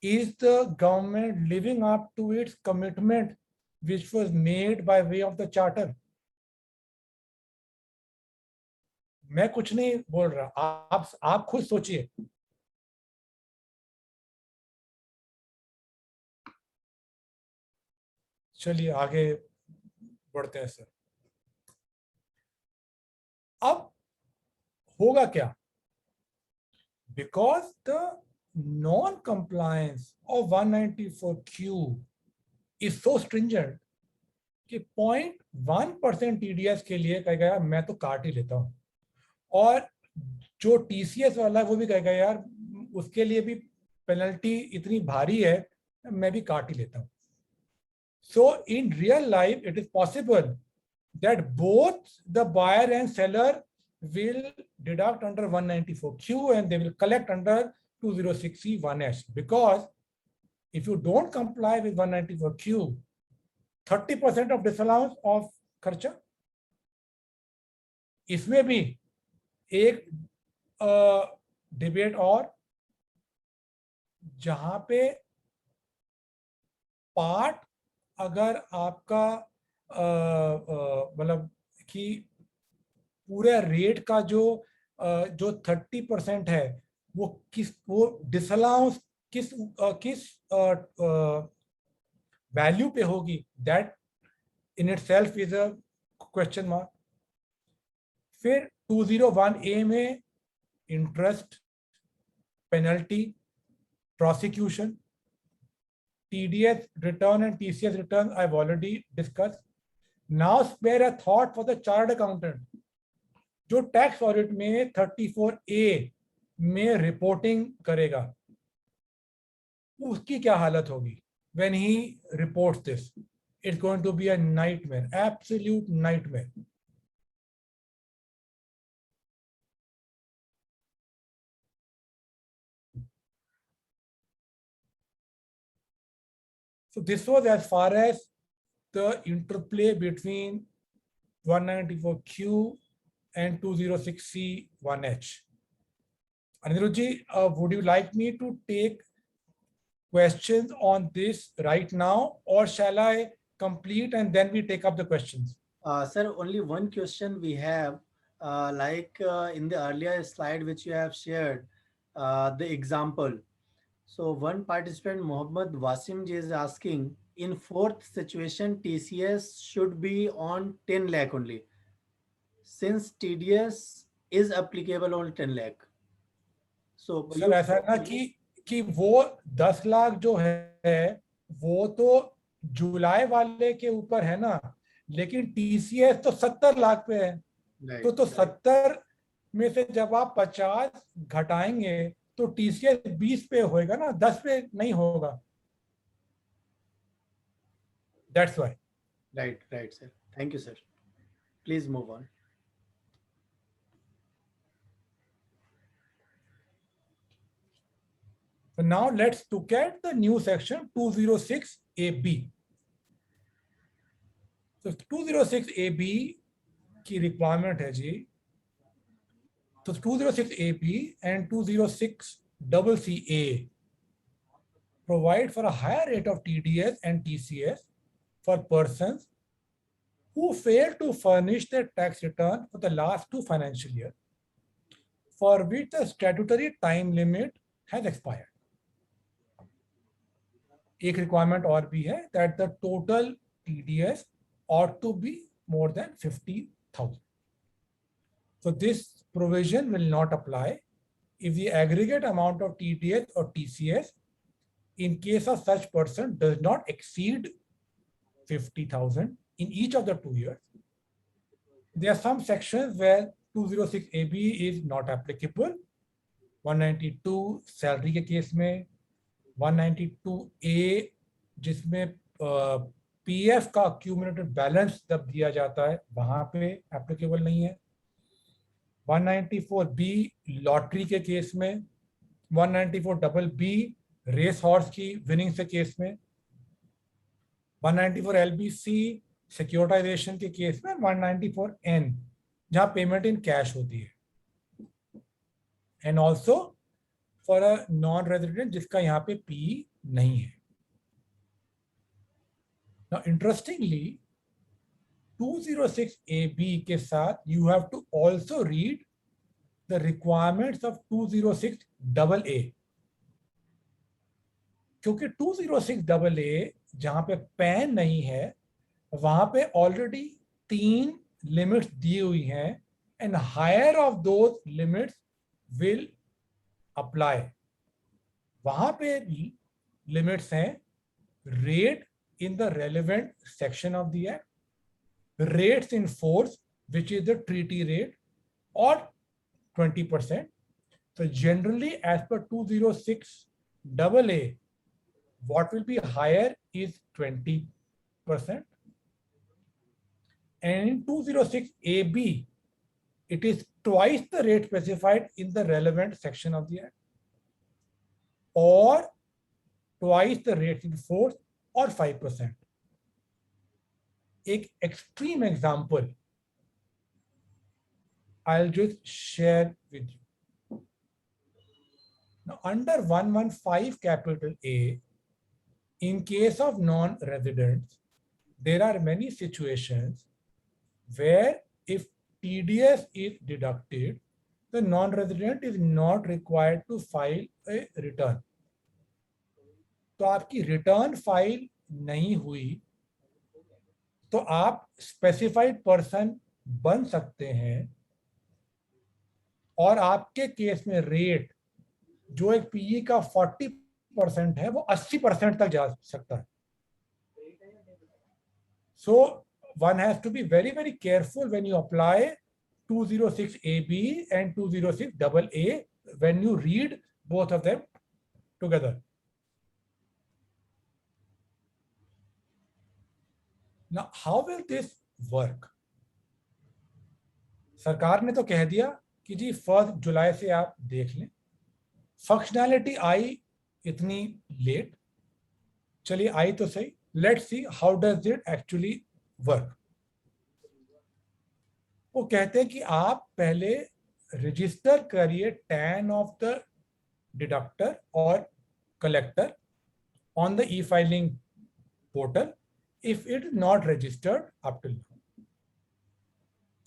Is the government living up to its commitment which was made by way of the charter? मैं कुछ नहीं बोल रहा, आप खुद सोचिए. चलिए आगे बढ़ते हैं सर. अब होगा क्या? Because the non-compliance of 194Q is so stringent कि 0.1% TDS के लिए कह गया मैं तो काट ही लेता हूं, और जो TCS वाला है वो भी कहेगा यार उसके लिए भी पेनल्टी इतनी भारी है मैं भी काट ही लेता हूं. So in real life, it is possible that both the buyer and seller will deduct under 194Q and they will collect under 206C1H, because if you don't comply with 194Q, 30% of disallowance of खर्चा. इसमें भी एक debate और, जहां पे part अगर आपका मतलब कि पूरे रेट का जो 30% है वो डिसअलाउंस किस वैल्यू पे होगी, that in itself is a question mark. फिर 201A में interest, penalty, prosecution, TDS return and TCS return I've already discussed. Now spare a thought for the chartered accountant. जो टैक्स ऑडिट में 34A में reporting करेगा, उसकी क्या हालत होगी? When he reports this, it's going to be a nightmare, absolute nightmare. So this was as far as the interplay between 194Q and 206C 1H. Anirudhji, would you like me to take questions on this right now, or shall I complete and then we take up the questions? Sir, only one question we have, in the earlier slide which you have shared, the example. So one participant, Mohammad Wasim ji, is asking, in fourth situation, TCS should be on 10 lakh only, since TDS is applicable on 10 lakh. So sir ऐसा है ना कि वो 10 लाख जो है वो तो जुलाई वाले के ऊपर है ना, लेकिन टीसीएस तो 70 लाख पे है। तो 70 में से जब आप 50 घटाएंगे तो टीसीएस 20 पे होएगा ना, 10 पे नहीं होगा। That's why. Right, sir. Thank you, sir. Please move on. So now let's look at the new section 206AB. So 206AB की requirement है जी। So 206AB and 206CCA provide for a higher rate of TDS and TCS for persons who fail to furnish their tax return for the last 2 financial years, for which the statutory time limit has expired. एक requirement और भी है that the total TDS ought to be more than 50,000. So this provision will not apply if the aggregate amount of TDS or TCS in case of such person does not exceed 50,000 in each of the 2 years. There are some sections where 206AB is not applicable. 192 salary के case में, 192A जिसमें PF का cumulative balance जब दिया जाता है वहां पे एप्लीकेबल नहीं है। 194B लॉटरी के केस में, 194BB रेस हॉर्स की विनिंग से केस में, 194LBC सिक्योरिटाइजेशन के केस में, 194N जहां पेमेंट इन कैश होती है, and also for a non resident जिसका यहाँ पे पी नहीं है। Now interestingly 206AB के साथ you have to also read the requirements of 206AA, क्योंकि 206AA जहां पे पैन नहीं है वहां पे ऑलरेडी 3 लिमिट्स दी हुई हैं and higher of those limits will apply. वहां पे लिमिट्स हैं rate in the relevant section of the act, rates in force which is the treaty rate, or 20%. So generally as per 206AA what will be higher is 20%, and in 206AB it is twice the rate specified in the relevant section of the act, or twice the rate in force, or 5%. एक extreme example I'll just share with you. Now under 115 capital A, in case of non-residents, there are many situations where if TDS is deducted, the non-resident is not required to file a return. तो आपकी return file नहीं हुई तो आप specified person बन सकते हैं, और आपके केस में रेट जो एक पीई का 40% है वो 80% तक जा सकता है। So one has to be very, very careful when you apply 206AB and 206AA when you read both of them together. Now, how will this work? सरकार ने तो कह दिया कि जी 1 जुलाई से आप देख लें. फंक्शनैलिटी आई इतनी लेट, चलिए आई तो सही. Let's see how does it actually work. वो कहते हैं कि आप पहले रजिस्टर करिए टैन ऑफ द डिडक्टर और collector on the E filing portal if it is not registered up till now.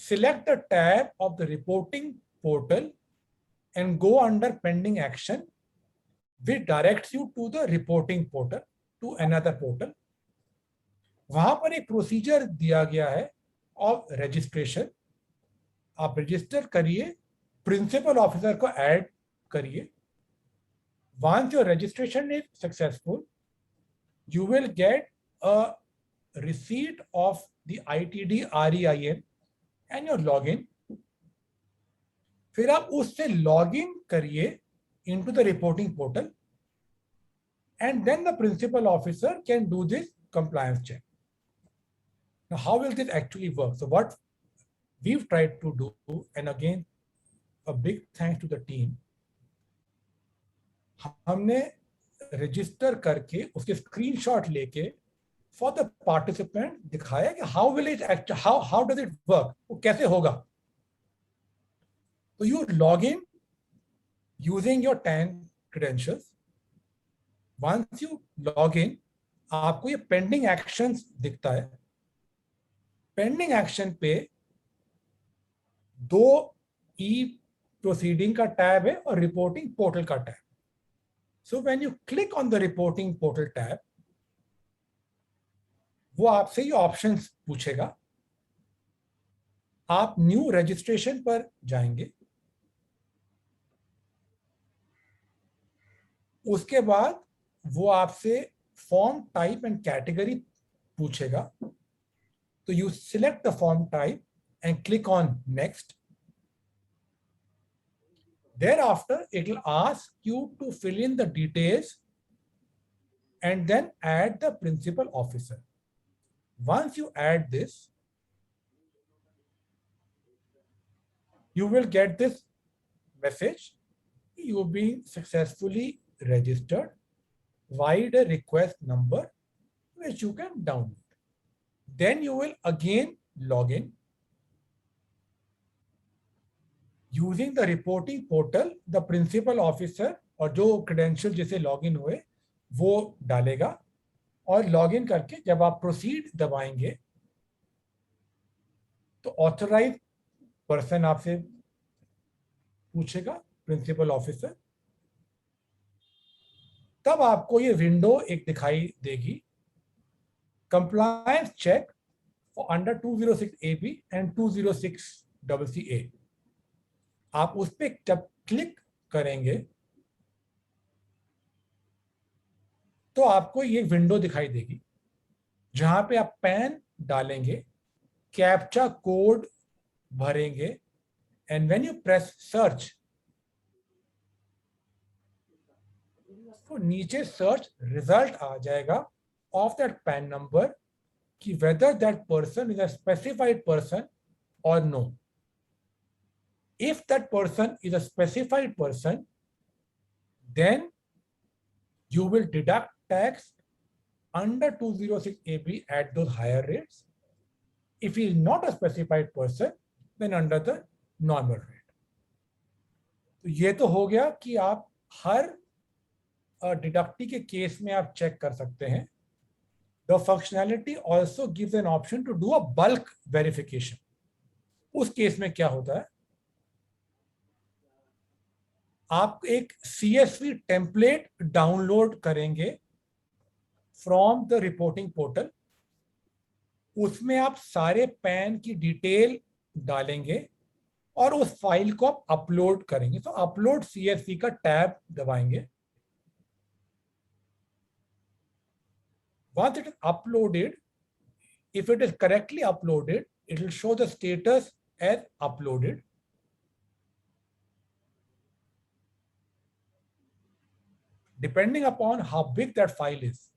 Select the tab of the reporting portal and go under pending action, which directs you to the reporting portal, to another portal. वहां पर एक procedure दिया गया है of registration. आप register करिए, principal officer को add करिए. Once your registration is successful, you will get a receipt of the ITD REIN and your login. फिर आप उससे login करिए into the reporting portal, and then the principal officer can do this compliance check. Now, how will this actually work? So what we've tried to do, and again, a big thanks to the team, हमने register करके उसके screenshot लेके for the participant दिखाया कि how will it actually, how does it work, वो कैसे होगा. So you log in using your TAN credentials. Once you log in, आपको ये pending actions दिखता है. Pending action पे 2 e-proceeding का टैब है और reporting portal का tab. So when you click on the reporting portal tab, वो आपसे ये ऑप्शंस पूछेगा. आप न्यू रजिस्ट्रेशन पर जाएंगे. उसके बाद वो आपसे फॉर्म टाइप एंड कैटेगरी पूछेगा. तो you select the form type and click on next. Thereafter, it will ask you to fill in the details and then add the principal officer. Once you add this, you will get this message. You've been successfully registered via the request number, which you can download. Then you will again log in. Using the reporting portal, the principal officer और जो credential जिसे login हुए वो डालेगा. और login करके जब आप प्रोसीड दबाएंगे तो ऑथराइज पर्सन आपसे पूछेगा, प्रिंसिपल ऑफिसर. तब आपको ये विंडो एक दिखाई देगी, compliance check for under 206AB and 206CCA. आप उस पर जब क्लिक करेंगे तो आपको ये विंडो दिखाई देगी जहां पे आप पैन डालेंगे, कैप्चा कोड भरेंगे, and when you press search तो नीचे सर्च रिजल्ट आ जाएगा ऑफ दैट पैन नंबर कि whether that person is a specified person और no. If that person is a specified person, then you will deduct tax under 206AB at those higher rates. If he is not a specified person, then under the normal rate. तो ये तो हो गया कि आप हर deductee के case में आप चेक कर सकते हैं. The functionality also gives an option to do a bulk verification. उस केस में क्या होता है, आप एक CSV टेम्पलेट डाउनलोड करेंगे फ्रॉम द रिपोर्टिंग पोर्टल. उसमें आप सारे पैन की डिटेल डालेंगे और उस फाइल को आप अपलोड करेंगे. तो अपलोड CSV का टैब दबाएंगे. Once it is uploaded, if it is correctly uploaded, it will show the status as uploaded. Depending upon how big that file is,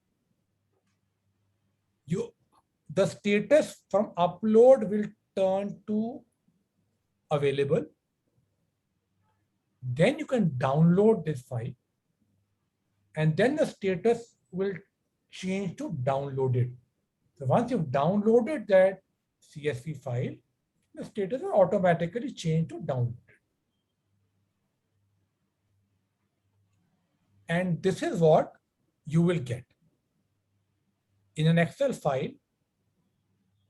the status from upload will turn to available. Then you can download this file, and then the status will change to downloaded. So once you've downloaded that CSV file, the status will automatically change to downloaded. And this is what you will get. In an Excel file,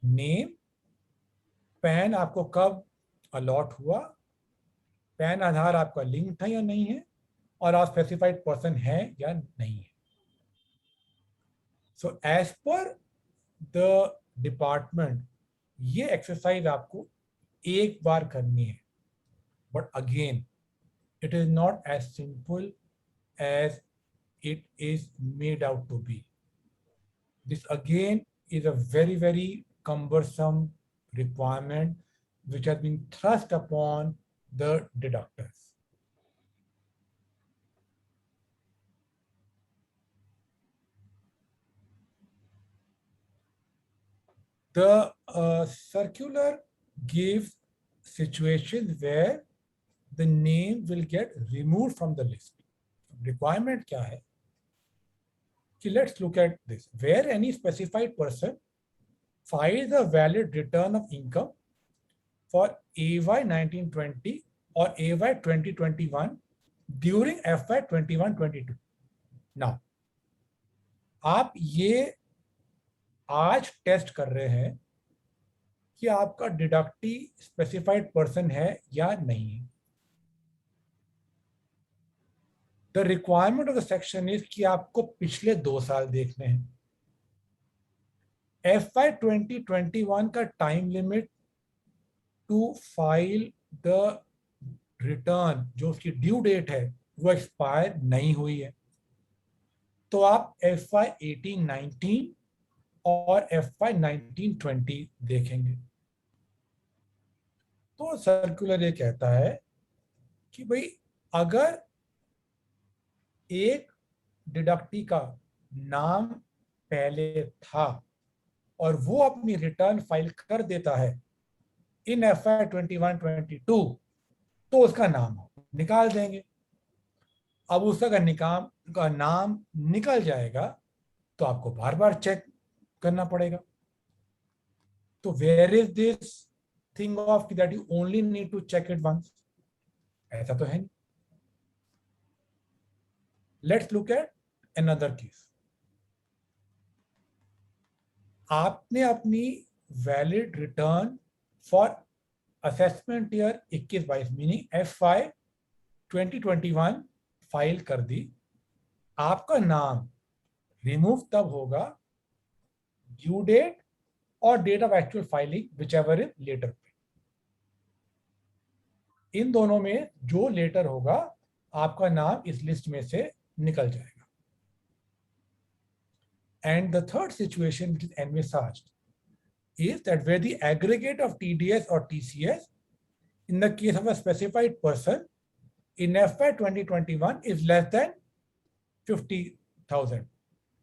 name, pan आपको कब allot हुआ, pan आधार आपका link था या नहीं है, और आप स्पेसिफाइड पर्सन है या नहीं है. So as per the department ये एक्सरसाइज आपको एक बार करनी है, but again it is not as simple as it is made out to be. This again is a very, very cumbersome requirement which has been thrust upon the deductors. The circular gives situations where the name will get removed from the list. Requirement क्या है कि let's look at this. Where any specified person files a valid return of income for AY 1920 or AY 2021 during FY 21-22. Now, आप ये आज test कर रहे हैं कि आपका डिडक्टी स्पेसिफाइड पर्सन है या नहीं है. The requirement of the section is कि आपको पिछले 2 साल देखने हैं. FY 2021 का time limit to file the return जो उसकी ड्यू डेट है वो एक्सपायर नहीं हुई है, तो आप FY 18-19 और FY 19-20 देखेंगे. तो सर्कुलर ये कहता है कि भाई अगर एक डिडक्टी का नाम पहले था और वो अपनी रिटर्न फाइल कर देता है इन FY 21-22 तो उसका नाम निकाल देंगे. अब उसका अगर नाम निकल जाएगा तो आपको बार बार चेक करना पड़ेगा. तो where is this thing of that you only need to check it once? ऐसा तो है नहीं. Let's look at another case. आपने अपनी valid return for assessment year 21-22 meaning FY 2021 file कर दी. आपका नाम रिमूव तब होगा ड्यू डेट और date of actual filing whichever is later. इन दोनों में जो लेटर होगा आपका नाम इस लिस्ट में से निकल जाएगा. And the third situation which is envisaged is that where the aggregate of TDS or TCS in the case of a specified person in FY 2021 is less than 50,000.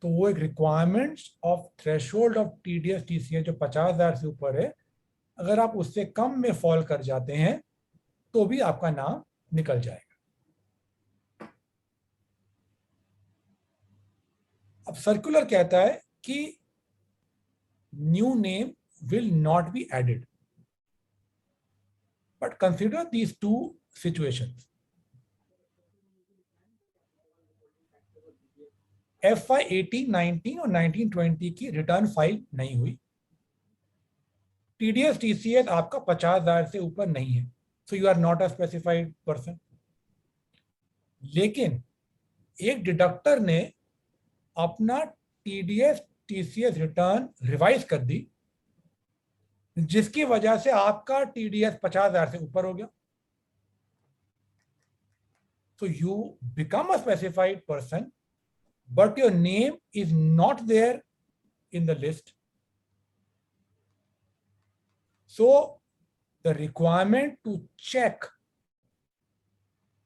तो वो एक requirements of threshold of TDS TCS जो 50,000 से ऊपर है, अगर आप उससे कम में फॉल कर जाते हैं तो भी आपका नाम निकल जाएगा. अब सर्कुलर कहता है कि new name will not be added, but consider these two situations. FY 18-19 और 19-20 की रिटर्न फाइल नहीं हुई. TDS TCS आपका 50,000 से ऊपर नहीं है, so you are not a specified person. लेकिन एक डिडक्टर ने अपना TDS TCS रिटर्न रिवाइज कर दी जिसकी वजह से आपका TDS 50,000 से ऊपर हो गया. So you become a specified person, but your name is not there in the list. So the requirement to check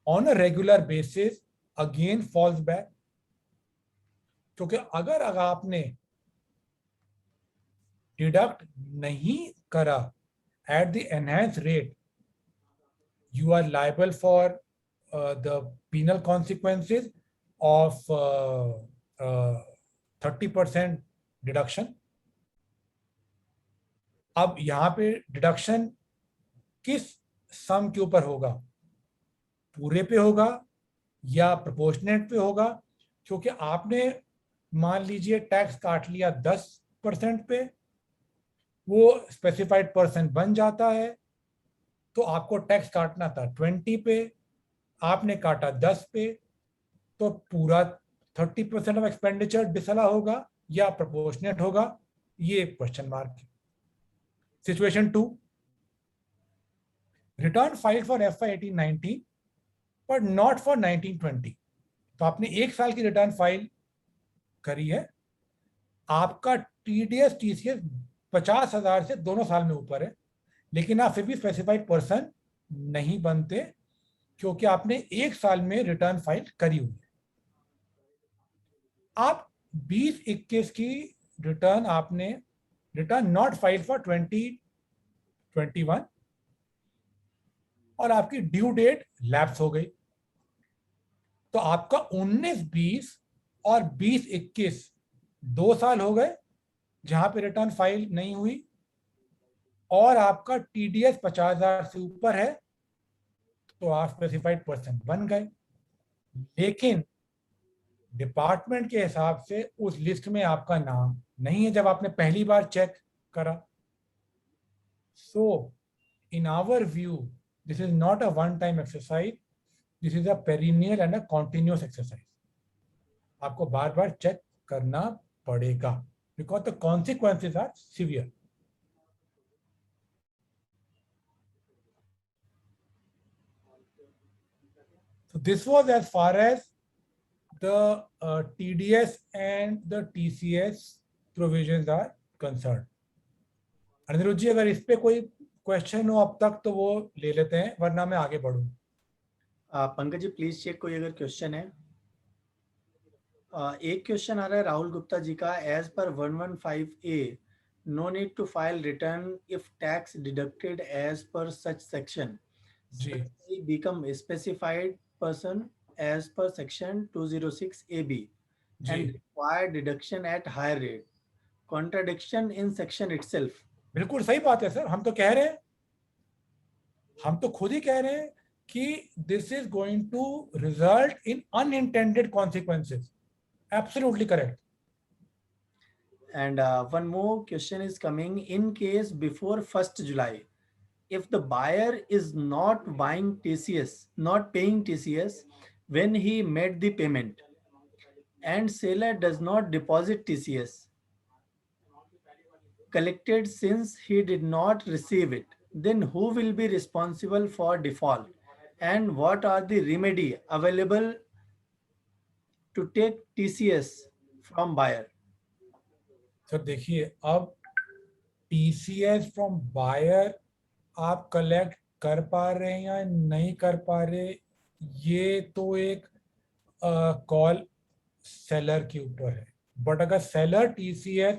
on a regular basis again falls back. क्योंकि अगर आपने डिडक्ट नहीं करा at the enhanced rate, you are liable for the penal consequences of 30% deduction. अब यहाँ पे deduction किस सम के ऊपर होगा, पूरे पे होगा या प्रोपोर्शनेट पे होगा? क्योंकि आपने मान लीजिए टैक्स काट लिया 10% पे, वो स्पेसिफाइड परसेंट बन जाता है, तो आपको टैक्स काटना था 20 पे, आपने काटा 10 पे, तो पूरा 30% ऑफ एक्सपेंडिचर डिसला होगा या प्रोपोर्शनेट होगा, ये क्वेश्चन मार्क है। Situation 2, return filed for FY 18-19 but not for 19-20। तो आपने 1 साल की रिटर्न फाइल करी है, आपका TDS TCS 50,000 से दोनों साल में ऊपर है, लेकिन आप फिर भी स्पेसिफाइड पर्सन नहीं बनते क्योंकि आपने 1 साल में रिटर्न फाइल करी हुई है। आप 20-21 की रिटर्न आपने रिटर्न नॉट फाइल फॉर 2021 और आपकी ड्यू डेट लैप्स हो गई, तो आपका 19-20 और 20-21 2 साल हो गए जहां पे रिटर्न फाइल नहीं हुई, और आपका TDS 50,000 से ऊपर है, तो आप स्पेसिफाइड पर्सन बन गए, लेकिन डिपार्टमेंट के हिसाब से उस लिस्ट में आपका नाम नहीं है जब आपने पहली बार चेक करा। So in our view this is not a one time exercise, this is a perennial and a continuous exercise. आपको बार बार चेक करना पड़ेगा because the consequences are severe. So this was as far as the TDS and the TCS provisions are concerned. Anirudh ji, अगर इस पे कोई question हो अब तक तो वो ले लेते हैं, वरना मैं आगे बढ़ूं। पंकज जी प्लीज चेक कोई अगर क्वेश्चन है। एक क्वेश्चन आ रहा है राहुल गुप्ता जी का, as per 115A no need to file return if tax deducted as per such section जी become specified person as per section 206AB and require deduction at higher rate. Contradiction in section itself. बिल्कुल सही बात है sir, हम तो कह रहे हैं, हम तो खुद ही कह रहे हैं कि this is going to result in unintended consequences. Absolutely correct. And one more question is coming. In case before 1st July, if the buyer is not buying TCS, not paying TCS when he made the payment, and seller does not deposit TCS collected since he did not receive it, then who will be responsible for default, and what are the remedy available to take TCS from buyer? Sir देखिए, अब TCS from buyer आप collect कर पा रहे हैं या नहीं कर पा रहे, ये तो एक कॉल सेलर के ऊपर है। बट अगर सेलर TCS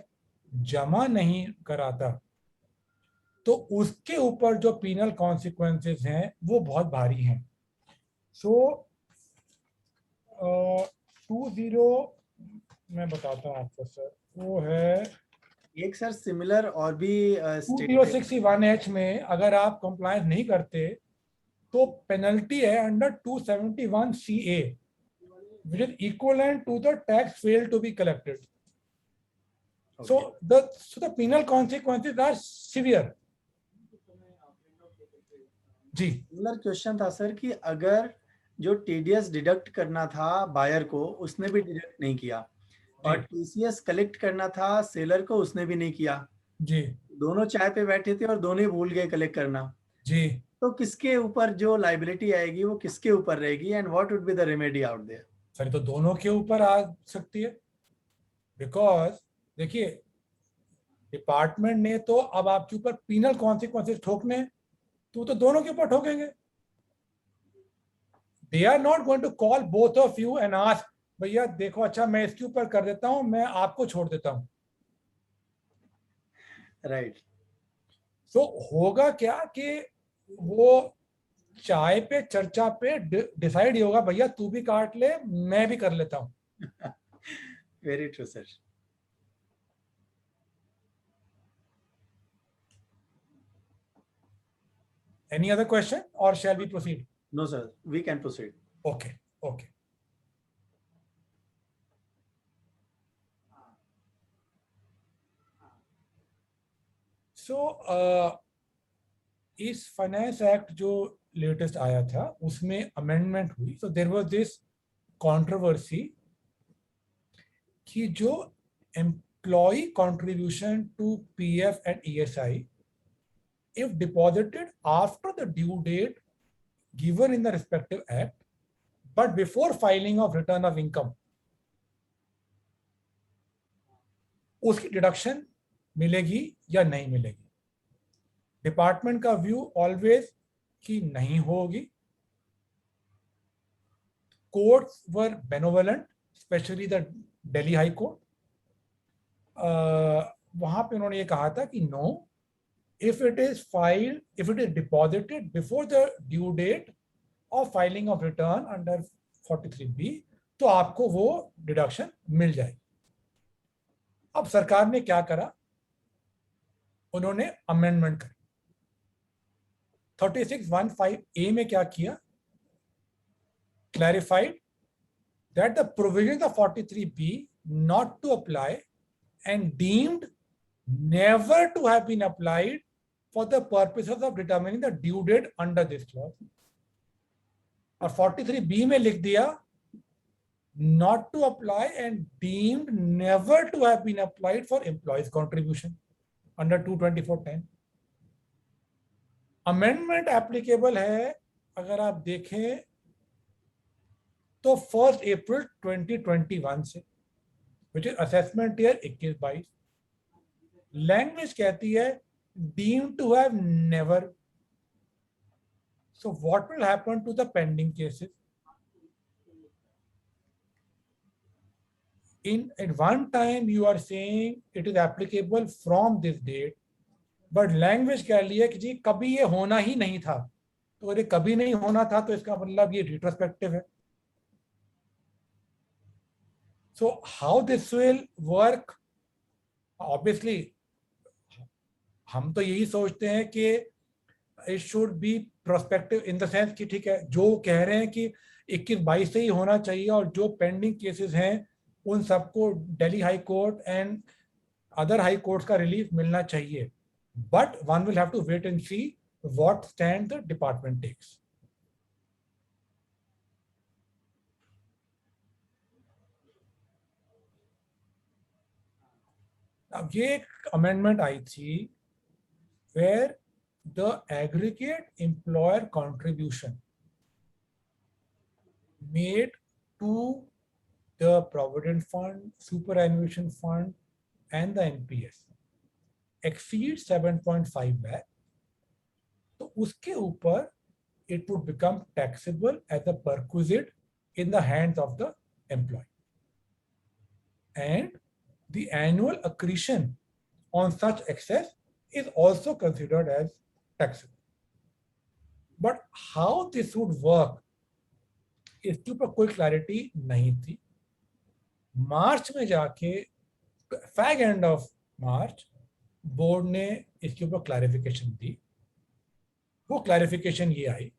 जमा नहीं कराता तो उसके ऊपर जो पीनल कॉन्सिक्वेंसेस हैं वो बहुत भारी हैं। सो 20 मैं बताता हूँ आपको सर, वो है एक सर सिमिलर और भी 2061H में अगर आप कंप्लायंस नहीं करते तो पेनल्टी है under 271CA which is equivalent to the tax failed to be collected. Okay. So the penal consequences are severe. जी सिमिलर क्वेश्चन था सर कि अगर जो TDS डिडक्ट करना था बायर को उसने भी डिडक्ट नहीं किया और TCS कलेक्ट करना था सेलर को उसने भी नहीं किया जी, दोनों चाय पे बैठे थे और दोनों ही भूल गए कलेक्ट करना जी, तो किसके ऊपर जो लाइबिलिटी आएगी वो किसके ऊपर रहेगी and what would be the remedy out there? Sir तो दोनों के ऊपर आ सकती है बिकॉज देखिए डिपार्टमेंट ने तो अब आपके ऊपर पीनल कॉन्सिक्वेंसेस ठोकने, तो दोनों के ऊपर ठोकेंगे. They are not going to call both of you and ask, भैया देखो अच्छा मैं इसके ऊपर कर देता हूं, मैं आपको छोड़ देता हूं. Right. So होगा क्या कि वो चाय पे चर्चा पे डिसाइड ही होगा, भैया तू भी काट ले मैं भी कर लेता हूं. Very true, sir. Any other question or shall we proceed? No, sir. We can proceed. Okay, okay. So इस फाइनेंस एक्ट जो लेटेस्ट आया था उसमें अमेंडमेंट हुई. So there was this controversy कि जो employ contribution to PF and ESI if deposited after the due date given in the respective act but before filing of return of income, उसकी deduction मिलेगी या नहीं मिलेगी. Department का view always कि नहीं होगी. Courts were benevolent, specially the Delhi high court. वहां पे उन्होंने ये कहा था कि no, if it is filed, if it is deposited before the due date of filing of return under 43B, तो आपको वो डिडक्शन मिल जाएगी. अब सरकार ने क्या करा, उन्होंने अमेंडमेंट करी. 3615A में क्या किया, clarified that the provisions of 43B not to apply and deemed never to have been applied for the purposes of determining the due date under this clause. और 43B में लिख दिया not to apply and deemed never to have been applied for employees contribution under 22410. Amendment applicable है अगर आप देखें तो 1 अप्रैल 2021 से, which is assessment year 21-22. Language कहती है deemed to have never. So what will happen to the pending cases? At one time you are saying it is applicable from this date, but language कह लिया कि जी कभी ये होना ही नहीं था. तो अगर कभी नहीं होना था तो इसका मतलब ये retrospective है. So how this will work? Obviously हम तो यही सोचते हैं कि it should be prospective in the sense कि ठीक है जो कह रहे हैं कि 21-22 से ही होना चाहिए और जो पेंडिंग केसेस हैं उन सबको Delhi high court and other high courts का रिलीफ मिलना चाहिए. But one will have to wait and see what stand the department takes. अब ये एक अमेंडमेंट आई थी where the aggregate employer contribution made to the Provident Fund, Superannuation Fund, and the NPS exceeds 7.5 lakh, तो उसके ऊपर it would become taxable as a perquisite in the hands of the employee, and the annual accretion on such excess is also considered as taxable. But how this would work, इसके ऊपर कोई clarity नहीं थी. मार्च में जाके fag end of March board ने इसके ऊपर क्लैरिफिकेशन दी. वो क्लैरिफिकेशन ये आई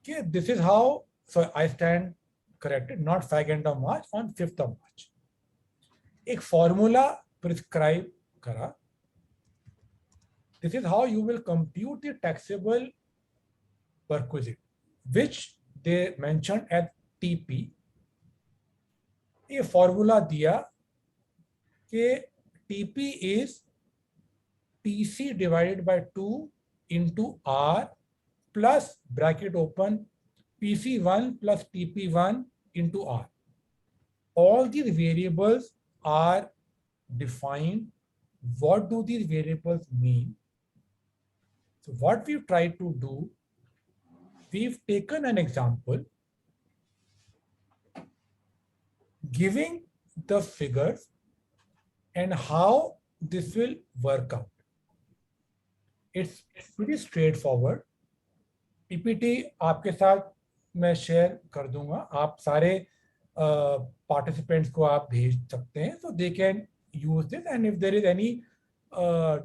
कि this is how, so I stand corrected, not fag end of March, on 5th of March. एक फॉर्मूला प्रिस्क्राइब करा. This is how you will compute the taxable perquisite, which they mentioned as TP. ये formula दिया कि TP is TC divided by 2 into R plus bracket open PC1 plus TP1 into R. All these variables are defined. What do these variables mean? So what we've tried to do, we've taken an example giving the figures and how this will work out. It's pretty straightforward. PPT आपके साथ मैं share कर दूंगा, आप सारे participants को आप भेज सकते हैं, so they can use this, and if there is any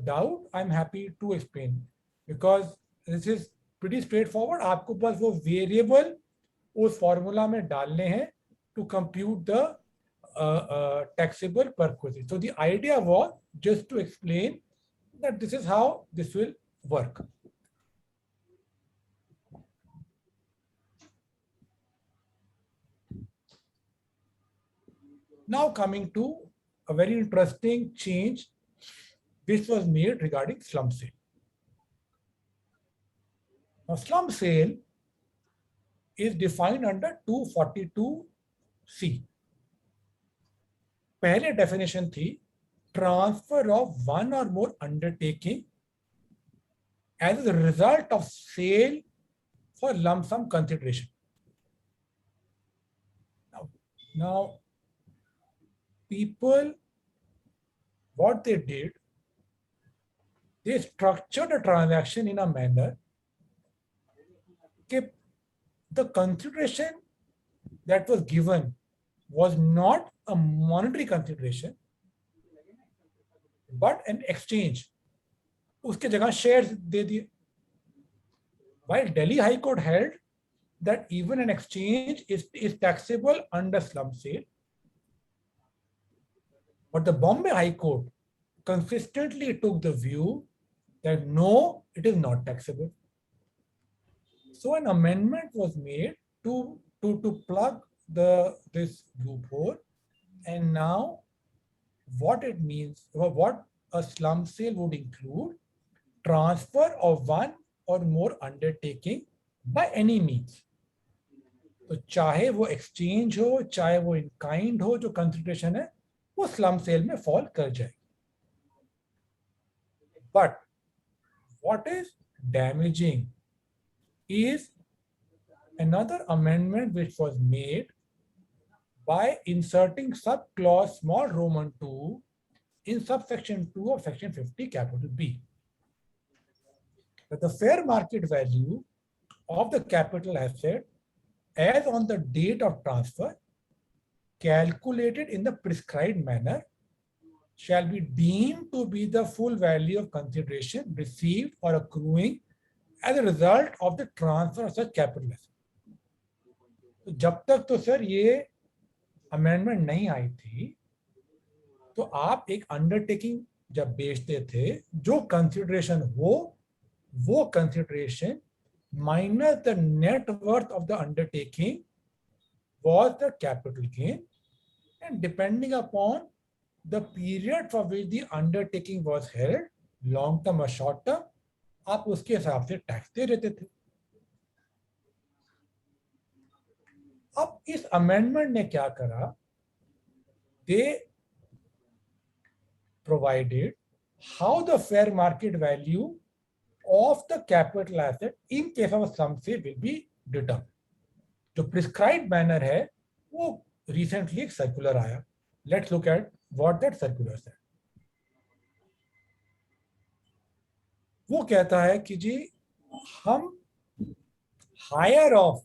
doubt, I'm happy to explain, because this is pretty straightforward. आपको बस वो variable उस formula में डालने हैं to compute the taxable perquisite. So the idea was just to explain that this is how this will work. Now coming to a very interesting change which was made regarding slum sale. Now slum sale is defined under 242C. पहले definition थी transfer of one or more undertaking as a result of sale for lump sum consideration. Now people, what they did, they structured a transaction in a manner that the consideration that was given was not a monetary consideration, but an exchange. उसके जगह shares दे दिए. While Delhi High Court held that even an exchange is taxable under slum sale, but the Bombay High Court consistently took the view that no, it is not taxable. So an amendment was made to plug this loophole, and now what it means, what a slum sale would include, transfer of one or more undertaking by any means. तो चाहे वो exchange हो, चाहे वो in kind हो, जो consideration है, वो slum sale में fall कर जाएगी. But what is damaging is another amendment which was made by inserting subclause small Roman 2 in subsection 2 of section 50 capital B. That the fair market value of the capital asset as on the date of transfer, calculated in the prescribed manner, shall be deemed to be the full value of consideration received or accruing as a result of the transfer of such capital asset. तो जब तक तो sir ये amendment नहीं आई थी, तो आप एक अंडरटेकिंग जब बेचते थे, जो कंसिडरेशन हो, वो consideration minus the net worth of the undertaking was the capital gain, and depending upon the period for which the undertaking was held, long term or short term, आप उसके हिसाब से टैक्स दे देते थे. अब इस अमेंडमेंट ने क्या करा, they provided how the fair market value of the capital asset in case of a slum sale will be determined. जो prescribed manner है, वो recently एक circular आया. Let's look at what that circular said. वो कहता है कि जी हम higher of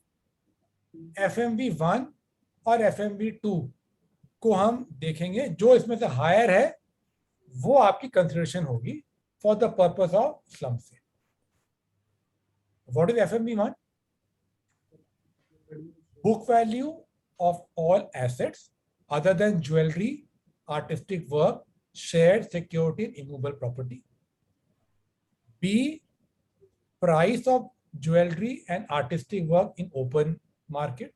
FMV 1 और FMV 2 को हम देखेंगे, जो इसमें से हायर है वो आपकी कंसिडरेशन होगी for the purpose of slump sale. What is FMV 1? Book value of all assets other than jewellery, artistic work, shared security in immovable property. B, price of jewelry and artistic work in open market.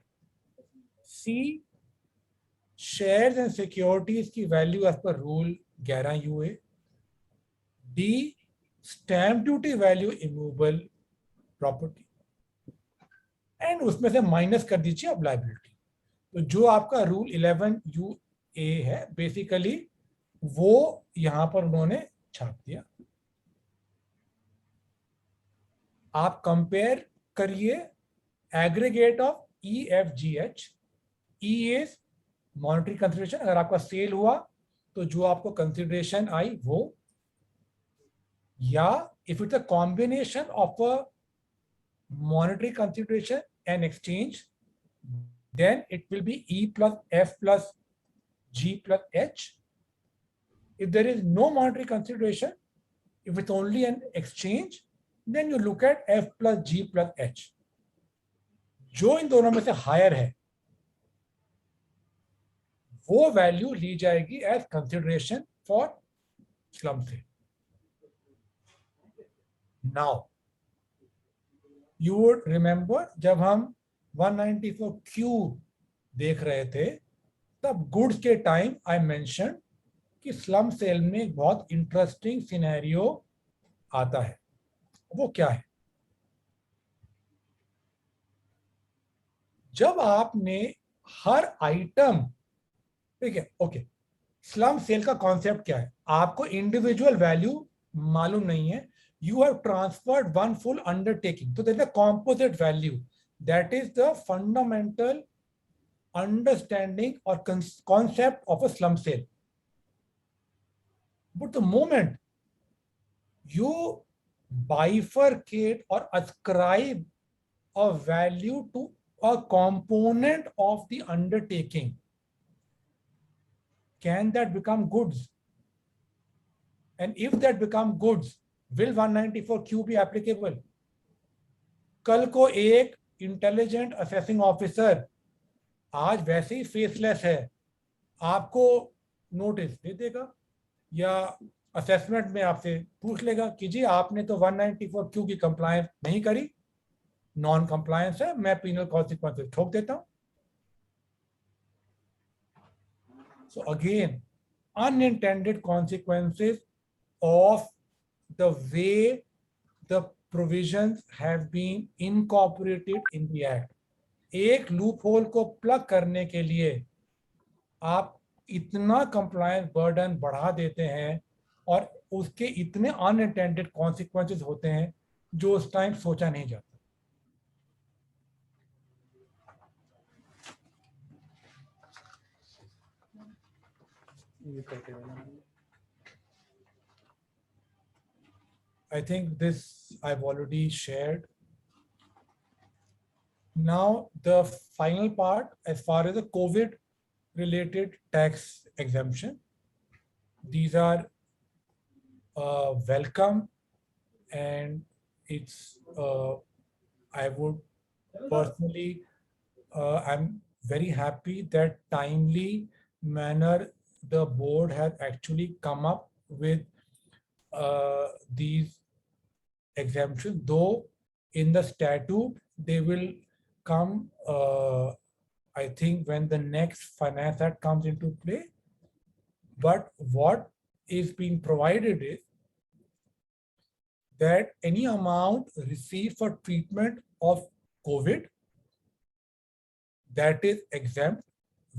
C, shares and securities की value as per rule 11 UA. D, stamp duty value immovable property. And उसमें से minus कर दीजिए अब liability. तो जो आपका rule 11 UA है, बेसिकली वो यहां पर उन्होंने छाप दिया. आप कंपेयर करिए aggregate of EFGH. E is monetary consideration, अगर आपका सेल हुआ तो जो आपको कंसिडरेशन आई वो, या if it's a combination of a monetary consideration and exchange, then it will be E plus F plus G plus H. If there is no monetary consideration, if it's only an exchange, then you look at F plus G plus H. जो इन दोनों में से higher है वो value ली जाएगी as consideration for slump sale. Now you would remember जब हम 194Q देख रहे थे तब गुड्स के टाइम आई मेंशन कि स्लम सेल में एक बहुत इंटरेस्टिंग सिनेरियो आता है. वो क्या है? जब आपने हर आइटम, ठीक है, ओके, स्लम सेल का कॉन्सेप्ट क्या है? आपको इंडिविजुअल वैल्यू मालूम नहीं है. You have transferred one full undertaking. So there is a composite value. That is the fundamental understanding or concept of a slum sale. But the moment you bifurcate or ascribe a value to a component of the undertaking, can that become goods? And if that become goods, will 194Q be applicable? कल को एक intelligent assessing officer आज वैसे ही faceless है, आपको notice दे देगा या assessment में आपसे पूछ लेगा कि जी आपने तो 194Q की कंप्लायंस नहीं करी, नॉन कंप्लायंस है, मैं पीनल कॉन्सिक्वेंसेस ठोक देता हूं. So again unintended consequences of the way the provisions have been incorporated in the act. एक लूप होल को प्लग करने के लिए आप इतना कंप्लायंस बर्डन बढ़ा देते हैं और उसके इतने अनइंटेंडेड कॉन्सिक्वेंसेस होते हैं जो उस टाइम सोचा नहीं जाता. I think this I've already shared. Now the final part, as far as the COVID related tax exemption, these are welcome, and it's I would personally I'm very happy that timely manner the board has actually come up with these exemptions, though in the statute they will come I think when the next Finance Act comes into play. But what is being provided is that any amount received for treatment of COVID that is exempt,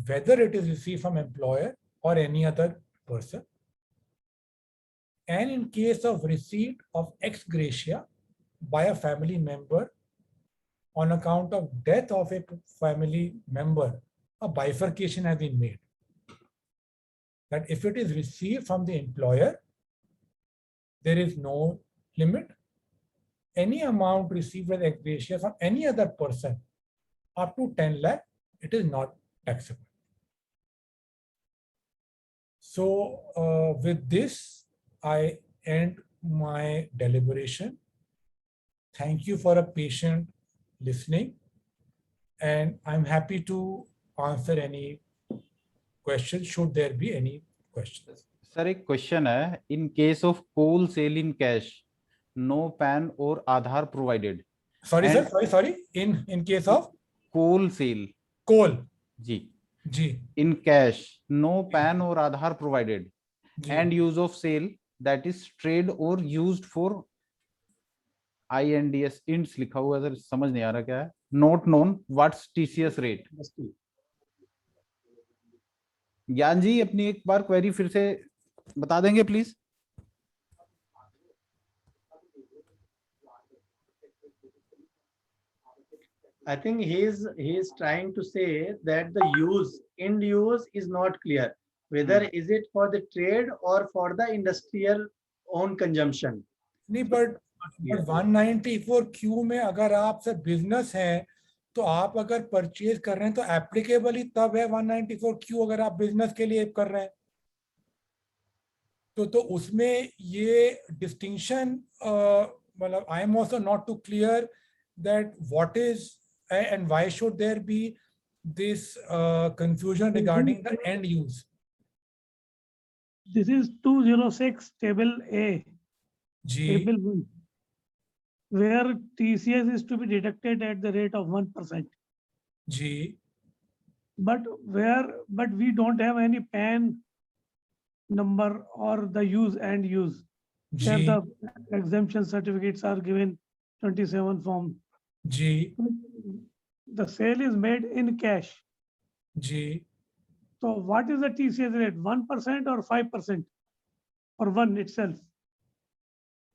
whether it is received from employer or any other person. And in case of receipt of ex gratia by a family member on account of death of a family member, a bifurcation has been made. That if it is received from the employer, there is no limit. Any amount received as ex gratia from any other person up to 10 lakh, it is not taxable. So with this, I end my deliberation. Thank you for a patient listening, and I'm happy to answer any questions should there be any questions. Sir एक question है, in case of coal sale in cash, no PAN और Aadhaar provided. Sorry sir, sorry. In case of coal sale, coal, जी, in cash, no PAN or Aadhaar provided, and use of sale that is trade or used for INDS ends लिखा हुआ है sir, समझ नहीं आ रहा क्या है. Not known what's TCS rate. ज्ञान जी अपनी एक बार क्वेरी फिर से बता देंगे please. I think he is trying to say that the end use is not clear. Whether is it for the trade or for the industrial own consumption. नहीं, but 194Q में अगर आप से बिजनेस है तो आप अगर परचेज कर रहे हैं तो एप्लीकेबल ही तब है 194Q, अगर आप बिजनेस के लिए कर रहे हैं तो उसमें ये डिस्टिंक्शन, मतलब I am also not too clear that what is and why should there be this confusion regarding the end use. This is 206 table A, जी table 1, where TCS is to be deducted at the rate of 1%. जी But we don't have any PAN number or the use and use. Where जी the exemption certificates are given 27 form. जी The sale is made in cash. जी. So what is the TCS rate? 1% or 5%? Or 1 itself?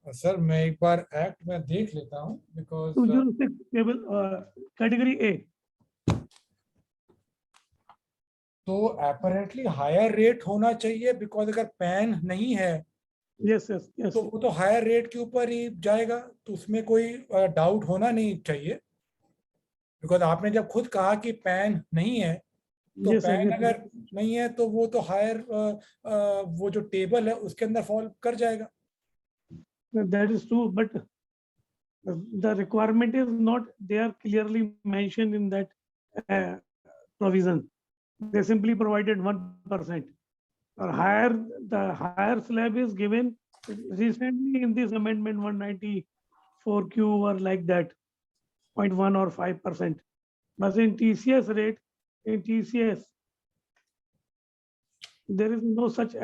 Sir मैं एक बार act में देख लेता हूँ because 206 table category A. तो अपेरेंटली हायर रेट होना चाहिए बिकॉज अगर पैन नहीं है Yes. तो वो तो हायर रेट के ऊपर ही जाएगा, तो उसमें कोई डाउट होना नहीं चाहिए बिकॉज आपने जब खुद कहा कि पैन नहीं है तो Yes, sir, पैन yes, अगर नहीं है तो वो तो हायर वो जो टेबल है उसके अंदर फॉल कर जाएगा. That is true, but the requirement is not there clearly mentioned in that provision. They simply provided 1%. Or the higher slab is given recently in this amendment 194Q or like that, 0.1 or 5%. But in TCS rate, in TCS, there is no such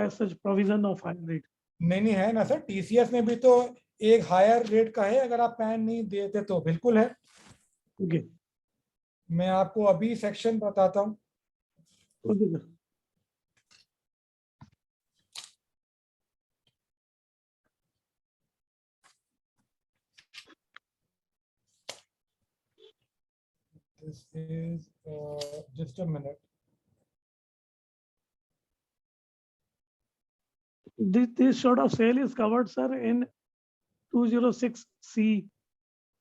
provision of higher rate. नहीं है ना sir, TCS में भी तो एक higher rate का है, अगर आप पैन नहीं देते तो बिल्कुल है. Okay. मैं आपको अभी सेक्शन बताता हूँ. Okay, sir. This is just a minute. This sort of sale is covered, sir, in 206C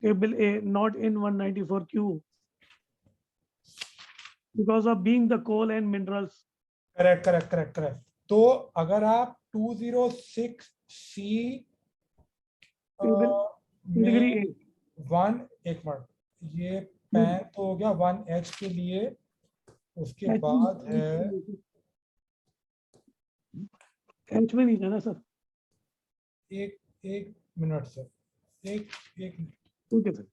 table A, not in 194Q. Because of being the coal and minerals. Correct. तो अगर आप 206C Category A. एक minute, ये pan तो हो गया 1H के लिए, उसके बाद है H में नहीं जाना सर. एक मिनट सर, एक मिनट. ठीक है सर.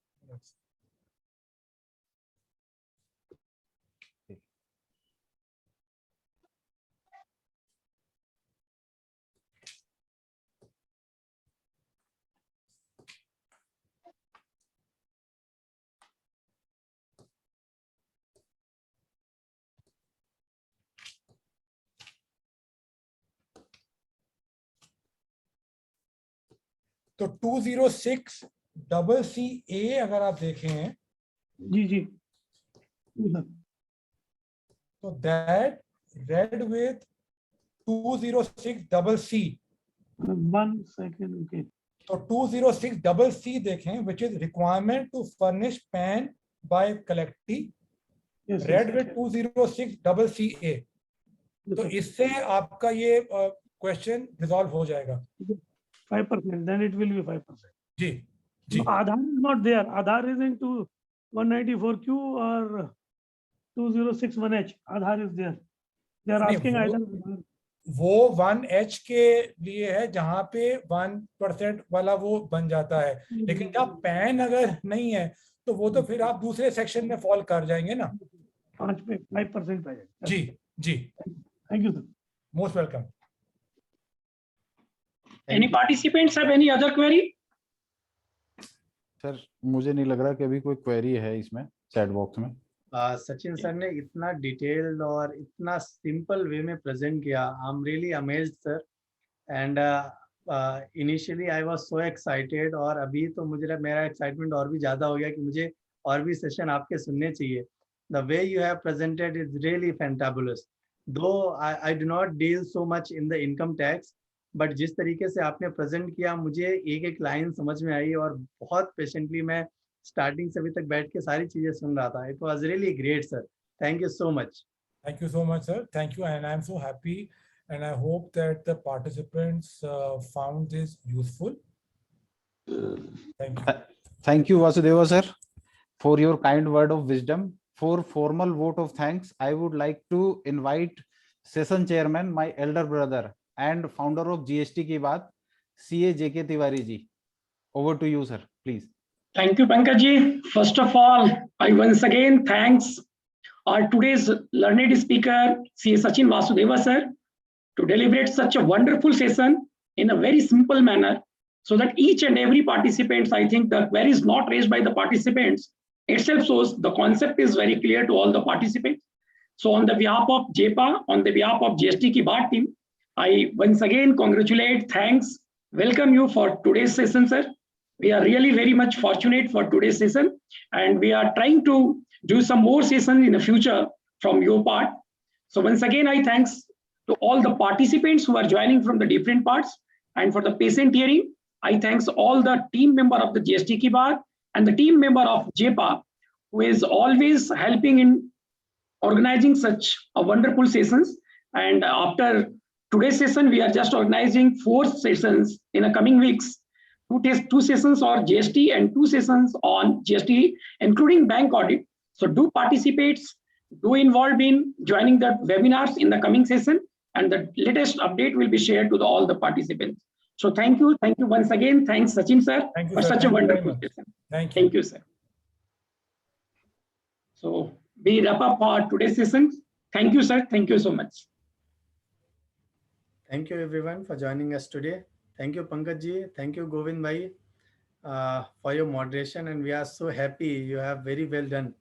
तो 206CA अगर आप देखें जी. तो that red with 206CC. 1 second, okay. तो 206CC देखें, which is requirement to furnish PAN by collectee, Yes, red with 206CA. तो इससे आपका ये क्वेश्चन रिजॉल्व हो जाएगा. 5%, then it will be 5%. Ji. No, Aadhaar is not there. Aadhaar is into 194Q or 2061H. Aadhaar is there. They are asking either. वो 1H के लिए है जहां पे 1% वाला वो बन जाता है, लेकिन जब पैन अगर नहीं है तो वो तो फिर आप दूसरे सेक्शन में फॉल कर जाएंगे ना. 5% पाएगा. जी. Thank you, sir. Most welcome. Any participants have any other query? Sir मुझे नहीं लग रहा कि अभी कोई क्वेरी है इसमें चैट बॉक्स में. सचिन सर ने इतना डिटेल्ड और इतना सिंपल वे में प्रेजेंट किया. I am really amazed sir. And initially I was so excited, और अभी तो मुझे मेरा एक्साइटमेंट और भी ज़्यादा हो गया कि मुझे और भी सेशन आपके सुनने चाहिए. The way you have presented is really fantabulous. Though I do not deal so much in the income tax, but जिस तरीके से आपने प्रेजेंट किया मुझे एक एक लाइन समझ में आई, और बहुत पेशेंटली मैं स्टार्टिंग से अभी तक बैठ के सारी चीजें सुन रहा था. It was really great sir. Thank you so much. Thank you so much, sir. Thank you. And I'm so happy. And I hope that the participants found this useful. Thank you. Thank you, Vasudeva sir, for your kind word of wisdom. For formal vote of thanks, I would like to invite session chairman, my elder brother and founder of GST Ki Baat, CA JK Tiwari ji. Over to you, sir, please. Thank you, Pankaj ji. First of all, I once again thanks our today's learned speaker, CA Sachin Vasudeva sir, to deliberate such a wonderful session in a very simple manner, so that each and every participants, I think the queries not raised by the participants itself shows the concept is very clear to all the participants. So on the behalf of JEPA, on the behalf of GST Ki Baat team, I once again congratulate, thanks, welcome you for today's session, sir. We are really very much fortunate for today's session, and we are trying to do some more sessions in the future from your part. So once again, I thanks to all the participants who are joining from the different parts, and for the patient hearing, I thanks all the team member of the GST Ki Baat and the team member of JEPA, who is always helping in organizing such a wonderful sessions. And after today's session, we are just organizing 4 sessions in the coming weeks. 2 sessions on GST and 2 sessions on GST, including bank audit. So do participate, do involve in joining the webinars in the coming session, and the latest update will be shared to all the participants. So thank you once again. Thanks, Sachin sir, Thank you, for sir. such Thank a you very wonderful much. session. Thank you. Thank you, sir. So we wrap up our today's session. Thank you, sir. Thank you so much. Thank you everyone for joining us today. Thank you Pankaj ji. Thank you Govind bhai for your moderation, and we are so happy. You have very well done.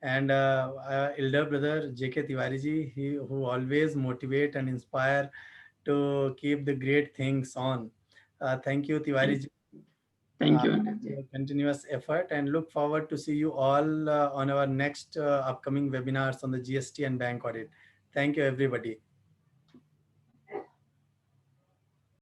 And elder brother JK Tiwari ji, who always motivate and inspire to keep the great things on. Thank you Tiwari ji. Thank you. For your continuous effort, and look forward to see you all on our next upcoming webinars on the GST and bank audit. Thank you everybody.